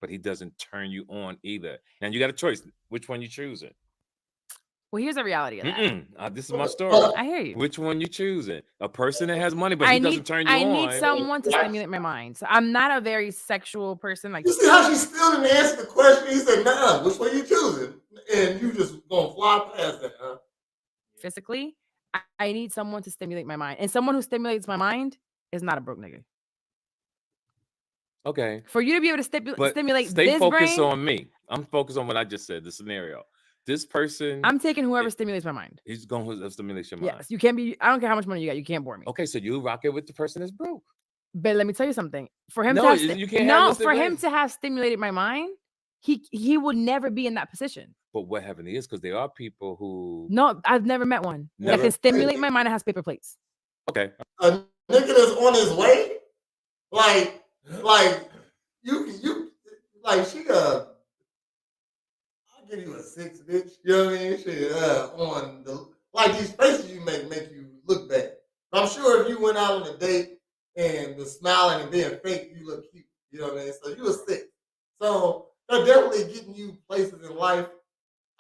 but he doesn't turn you on either. Now you got a choice. Which one you choosing? Well, here's the reality of that. This is my story. I hear you. Which one you choosing? A person that has money, but he doesn't turn you on. I need someone to stimulate my mind. So I'm not a very sexual person. Like You see how she still didn't answer the question? He said, "Nah, which one you choosing?" And you just gonna fly past that, huh? physically, I need someone to stimulate my mind, and someone who stimulates my mind is not a broke nigga. Okay. For you to be able to stimulate stay this focused brain, on me. I'm focused on what I just said, the scenario. This person, I'm taking whoever stimulates my mind. he's going to stimulate your mind. Yes, you can't be. I don't care how much money you got. You can't bore me. Okay, so you rock it with the person that's broke. But let me tell you something. For him No, to have you can't have for him to have stimulated my mind, he would never be in that position. But what happened is because there are people who No, I've never met one that can stimulate my mind and has paper plates. Okay. A nigga that's on his way, like you like she I'll give you a 6, bitch. You know what I mean? Shit, on the like these faces you make you look bad. I'm sure if you went out on a date and the smiling and being fake, you look cute. You know what I mean? So you a 6. So they're definitely getting you places in life,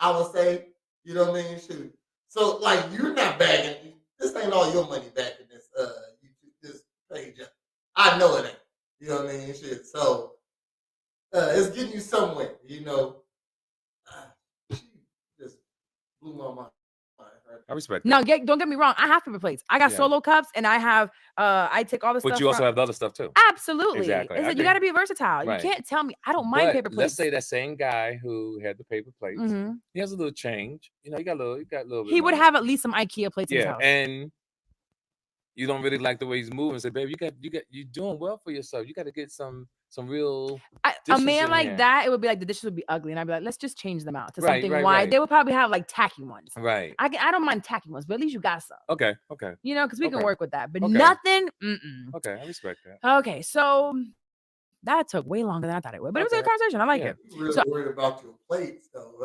I would say. You know what I mean? Shoot. So like you're not bagging. This ain't all your money back in this this page. I know it ain't. You know what I mean? Shit. So it's getting you somewhere, you know. She just blew my mind. I respect that. No, don't get me wrong. I have paper plates. I got solo cups, and I have I take all the stuff. But you also have the other stuff too. Absolutely. Exactly. It's like you got to be versatile. Right. You can't tell me I don't mind paper plates. Let's say that same guy who had the paper plates, he has a little change. You know, he got a little bit. He would have at least some IKEA plates in his house. And you don't really like the way he's moving. Say, baby, you're doing well for yourself. You got to get some real. A man like that, it would be like the dishes would be ugly, and I'd be like, let's just change them out to something wide. Right. They would probably have like tacky ones. Right. I don't mind tacky ones, but at least you got some. Okay. You know, because we can work with that, but nothing. Mm-mm. Okay, I respect that. Okay, so that took way longer than I thought it would, but it was a good conversation. I like it. I'm really worried about your plates, though.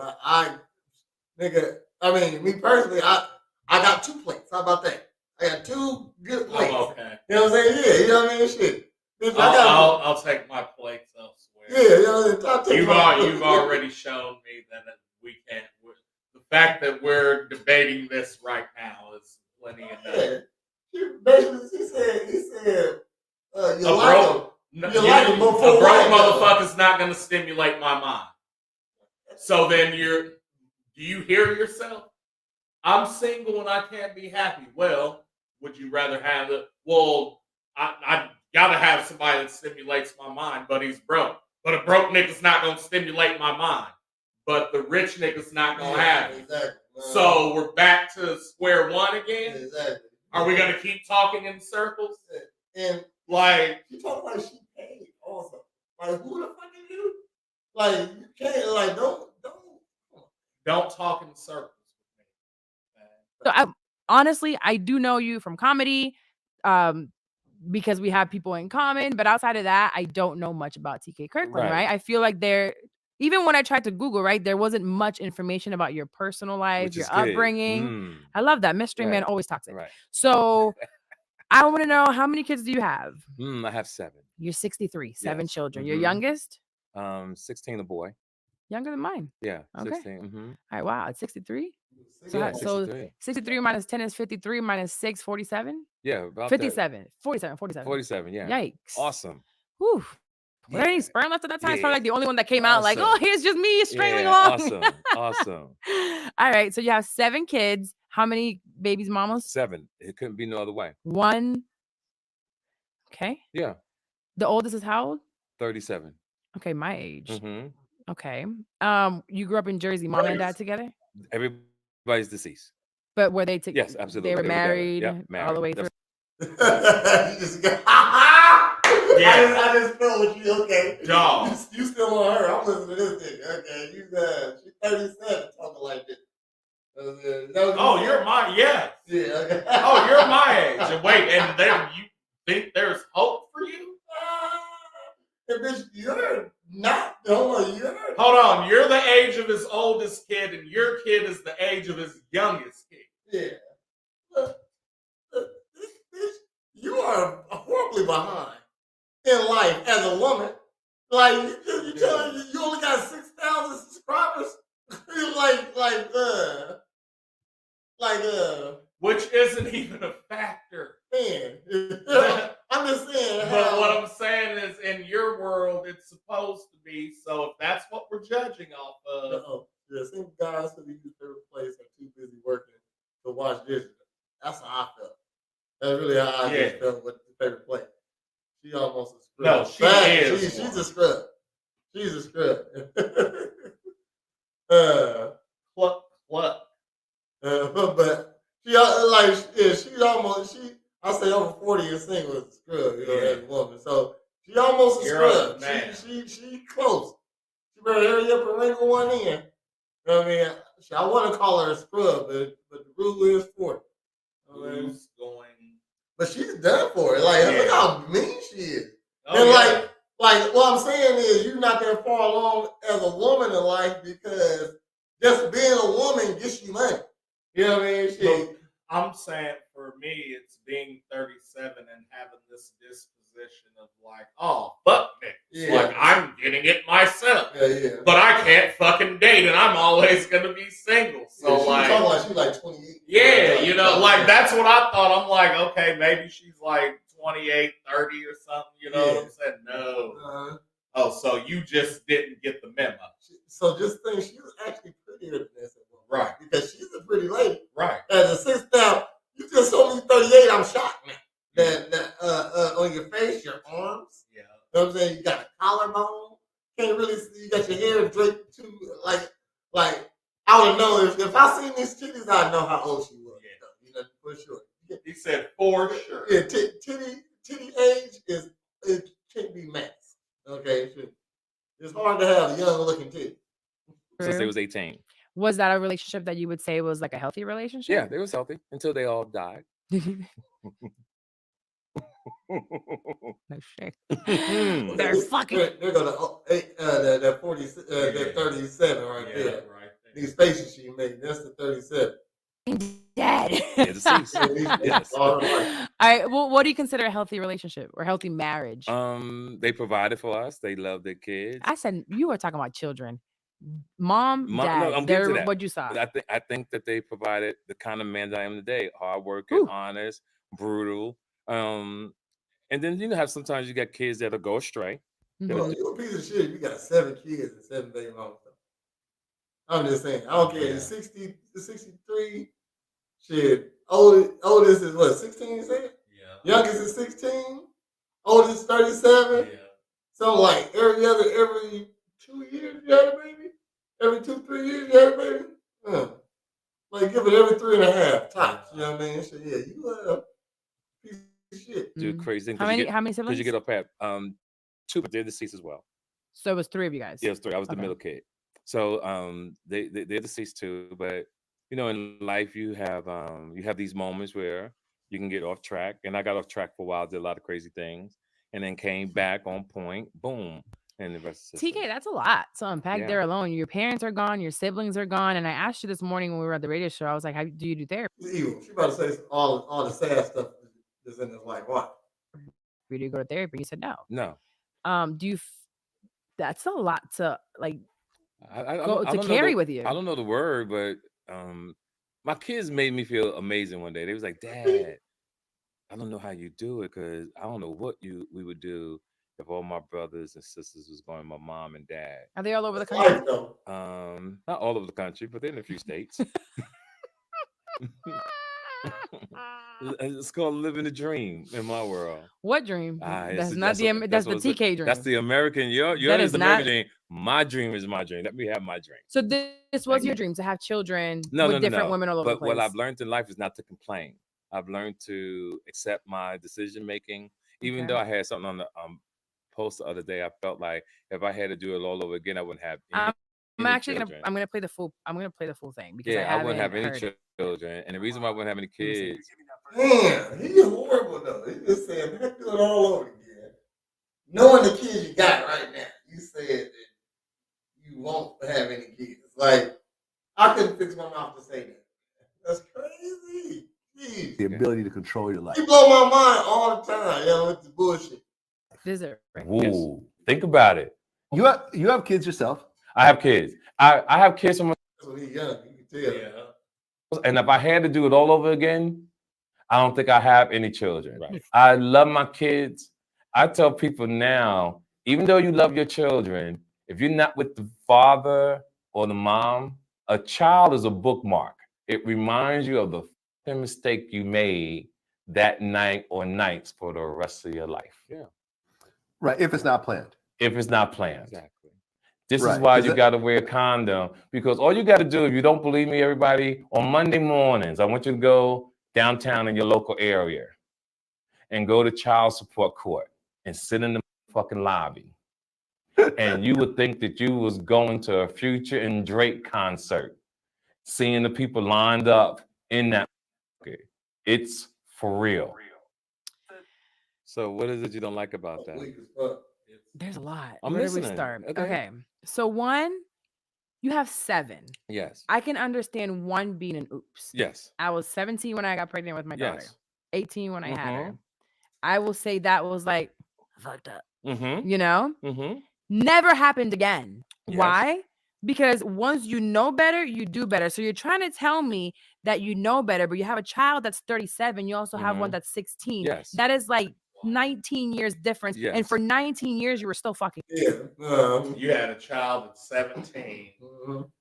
Me personally, I got 2 plates. How about that? I got 2 good plates. Oh, okay. You know what I'm saying? Yeah, you know what I mean? Shit. I'll take my plates elsewhere. Yeah, you know, you've already shown me that we can't. The fact that we're debating this right now is plenty enough. He said, you like him before a broke motherfucker's not going to stimulate my mind. So then do you hear yourself? I'm single and I can't be happy. Well, would you rather have it? Well, I gotta have somebody that stimulates my mind, but he's broke. But a broke nigga's not gonna stimulate my mind. But the rich nigga's not gonna have it. Exactly. So we're back to square one again? Exactly. Are we gonna keep talking in circles? And like she talk like she paid also. Like who the fuck are you? Like you can't don't talk in circles with me. So honestly, I do know you from comedy, because we have people in common. But outside of that, I don't know much about TK Kirkland. Right? I feel like even when I tried to Google, right, there wasn't much information about your personal life, your upbringing. I love that. Mystery man always toxic. Right. So I want to know, how many kids do you have? I have 7. You're 63, 7 children. Your youngest? 16, a boy. Younger than mine. Yeah. Okay. 16. All right. Wow. It's 63. Yeah, So 63. 63 minus 10 is 53 minus 6, 47. Yeah, about 57. 47. 47. Yeah. Yikes. Awesome. Whew. Were there any sperm left at that time? It's Yeah. probably like the only one that came out like, Awesome. oh, here's just me strangling Yeah, along. awesome. All right. So you have 7 kids. How many babies, mamas? 7. It couldn't be no other way. 1. Okay. Yeah, The oldest is how old? 37. Okay, my age. Mm-hmm. Okay. You grew up in Jersey, mom and dad together? Everybody's deceased. But were they together? Yes, absolutely. They were They were together. married, Yep, married. all the way through. You just got, I just felt with you. Okay, Dog. You still on her? I'm listening to this nigga. Okay, she's 37 talking like this. Oh, you're my yeah. Okay. Oh, you're my age. And wait, and there you think there's hope for you? Hey, bitch, you're not. You're. Hold on, you're the age of his oldest kid, and your kid is the age of his youngest kid. Yeah. You are horribly behind in life as a woman. Like you telling me you only got 6,000 subscribers. Which isn't even a factor. Man, I'm just saying. But what I'm saying is, in your world, it's supposed to be. So if that's what we're judging off of, yeah, some guys who use favorite place are too busy working to watch dishes. That's how I felt. That's really how I just felt with the favorite play. She almost a scrub. No, she is. She's a scrub. She's a scrub. What? But she's almost I say over 40 and single as a scrub, as a woman. So she almost a scrub. She close. She better hurry up and wrinkle one in. You know what I mean? I want to call her a scrub, but the rule is 40. Who's going? But she's done for it. Like, look how mean she is. Oh, and like what I'm saying is, you're not that far along as a woman in life because just being a woman gets you money. You know what I mean? I'm saying for me, it's being 37 and having this disposition of like, oh, fuck me. Yeah. Like, I'm getting it myself. Yeah. But I can't fucking date, and I'm always going to be single. So, she's like 28. Yeah, that's what I thought. I'm like, okay, maybe she's like 28, 30 or something. You know what I'm saying? No. Oh, so you just didn't get the memo. So just think, she was actually prettier than this. Right. Because she's a pretty lady. Right. As a 6 now, you just told me 38, I'm shocked now. That on your face, your arms. Yeah. You know what I'm saying? You got a collarbone. Can't really see. You got your hair draped too. Like I would know if I seen these titties, I'd know how old she was. Yeah. For sure. He said for sure. Yeah, titty age it can't be masked. Okay, it's hard to have a young looking titty. Since they was 18. Was that a relationship that you would say was like a healthy relationship? Yeah, they was healthy until they all died. No shit. They're fucking. They're gonna that 40, that 37 right there. Right. These faces she made. That's the 37. Dead. Yes. All right. Well, what do you consider a healthy relationship or healthy marriage? They provided for us. They love their kids. I said you were talking about children. Mom, dad. No, I'm getting to that. What you saw? I think that they provided the kind of man that I am today: hardworking, honest, brutal. And then have sometimes you got kids that'll go astray. Well, you a piece of shit. You got 7 kids and 7 baby mamas. I'm just saying. I don't care. 60 to 63. Shit. Oldest is what, 16, you said? Yeah. Youngest is 16. Oldest is 37. Yeah. So like every 2 years you had a baby? Every 2-3 years you had a baby? Like give it every 3.5 tops. You know what I mean? So yeah, you a piece of shit. Do crazy things. How many siblings? Because you get up at 2, but they're deceased as well. So it was 3 of you guys. Yeah, it was 3. I was the middle kid. So they're deceased too, but in life you have these moments where you can get off track, and I got off track for a while, did a lot of crazy things, and then came back on point, boom, and the rest is TK, that's a lot to unpack there alone. Your parents are gone, your siblings are gone, and I asked you this morning when we were at the radio show, I was like, how do you do therapy? She about to say all the sad stuff that's in his life. What? Do you go to therapy? You said no. No. Do you? That's a lot to like. I carry with you. I don't know the word, but my kids made me feel amazing one day. They was like, Dad, I don't know how you do it because I don't know what we would do if all my brothers and sisters was going, my mom and dad. Are they all over the country? Life, though. Not all over the country, but they're in a few states. It's called living a dream in my world. What dream? That's That's the TK dream. That's the American. Yours That is is the not- American dream. My dream is my dream. Let me have my dream. So this was your dream to have children No, with different women all over the But place. what I've learned in life is not to complain. I've learned to accept my decision making. Even Okay. though I had something on the post the other day, I felt like if I had to do it all over again, I wouldn't have. I'm any actually children. I'm gonna play the full thing because Yeah, I wouldn't have haven't any heard it. children, and the reason why I wouldn't have any kids. Damn, he's horrible though. He just said, man, do it all over again. Knowing the kids you got right now, you said that you won't have any kids. Like, I couldn't fix my mouth to say that. That's crazy. Jeez. The ability to control your life. You blow my mind all the time, yo, with the bullshit. Is it? Ooh, think about it. You have kids yourself. I have kids. I have kids from, That's when he's young, you can tell. Yeah. and if I had to do it all over again, I don't think I have any children. Right. I love my kids. I tell people now, even though you love your children, if you're not with the father or the mom, a child is a bookmark. It reminds you of the mistake you made that night or nights for the rest of your life. Yeah. Right. If it's not planned. If it's not planned. Exactly. This Right, is why 'cause you that- got to wear a condom, because all you got to do, if you don't believe me, everybody, on Monday mornings, I want you to go downtown in your local area and go to child support court and sit in the fucking lobby. And you would think that you was going to a Future and Drake concert, seeing the people lined up in that. It's for real. So what is it you don't like about that? Weak as fuck. There's a lot. I'm Where do we listening. start? Okay. Okay. So one, you have 7. Yes. I can understand one being an oops. Yes. I was 17 when I got pregnant with my daughter. Yes. 18 when I had her. Mhm. I will say that was like fucked up. Mm-hmm. You know? Mm-hmm. Never happened again. Yes. Why? Because once you know better, you do better. So you're trying to tell me that you know better, but you have a child that's 37. You also have one that's 16. Yes. That is like 19 years difference. And Yes. for 19 years, you were still fucking. Yeah. You had a child at 17. Mhm.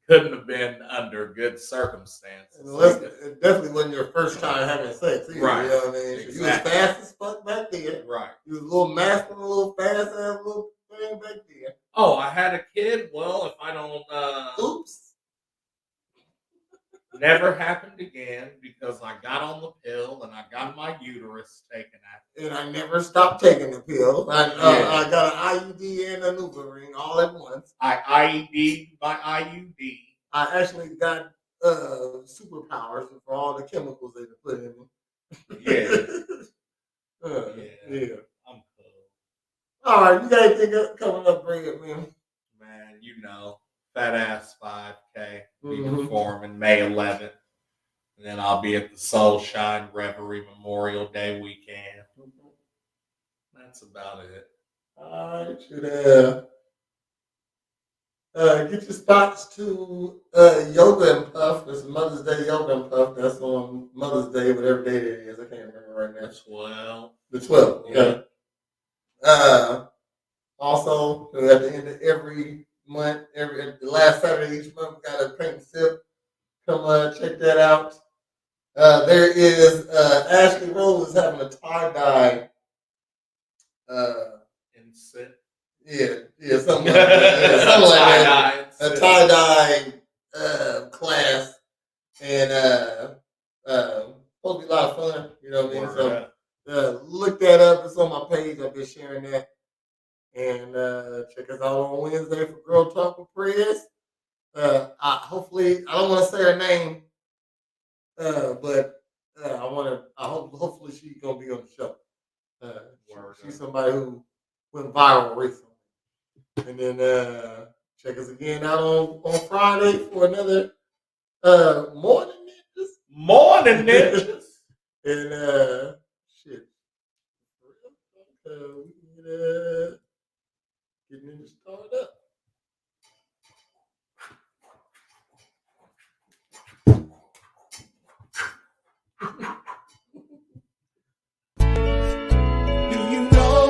Couldn't have been under good circumstances. Unless it definitely wasn't your first time having sex either. Right. You know what I mean? You was Exactly. fast as fuck back then. Right. You was a little masculine, a little fast ass little thing back then. Oh, I had a kid. Well, if I don't, Oops. never happened again because I got on the pill and I got my uterus taken out. And I never stopped taking the pill. I got an IUD and a Nuva ring all at once. I IED'd my IUD. I actually got superpowers for all the chemicals they put in me. Yeah. Yeah. I'm cool. All right, you got anything coming up, bring it, man. Man, you know, fat ass 5K. Be Mhm. performing May 11th. And then I'll be at the Soul Shine Reverie Memorial Day weekend. That's about it. All right, should get your spots to Yoga and Puff. There's Mother's Day Yoga and Puff. That's on Mother's Day, whatever date it is. I can't remember right now. That's well. The 12th. Okay. Also, at the end of every month, the last Saturday each month, we got a paint and sip. Come check that out. There is Ashley Rose is having a tie-dye. Insert. Yeah, something like that. Yeah, something like that. A tie-dye class. And supposed to be a lot of fun. You know what I mean? So look that up. It's on my page. I've been sharing that. And check us out on Wednesday for Girl Talk with Prez. Hopefully, I don't want to say her name, but hopefully she's gonna be on the show. She's somebody who went viral recently. And then check us again out on Friday for another Morning Ninjas. Morning Ninjas. And shit. We can get Ninja started up. Do you know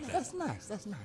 that. That's nice. That's nice.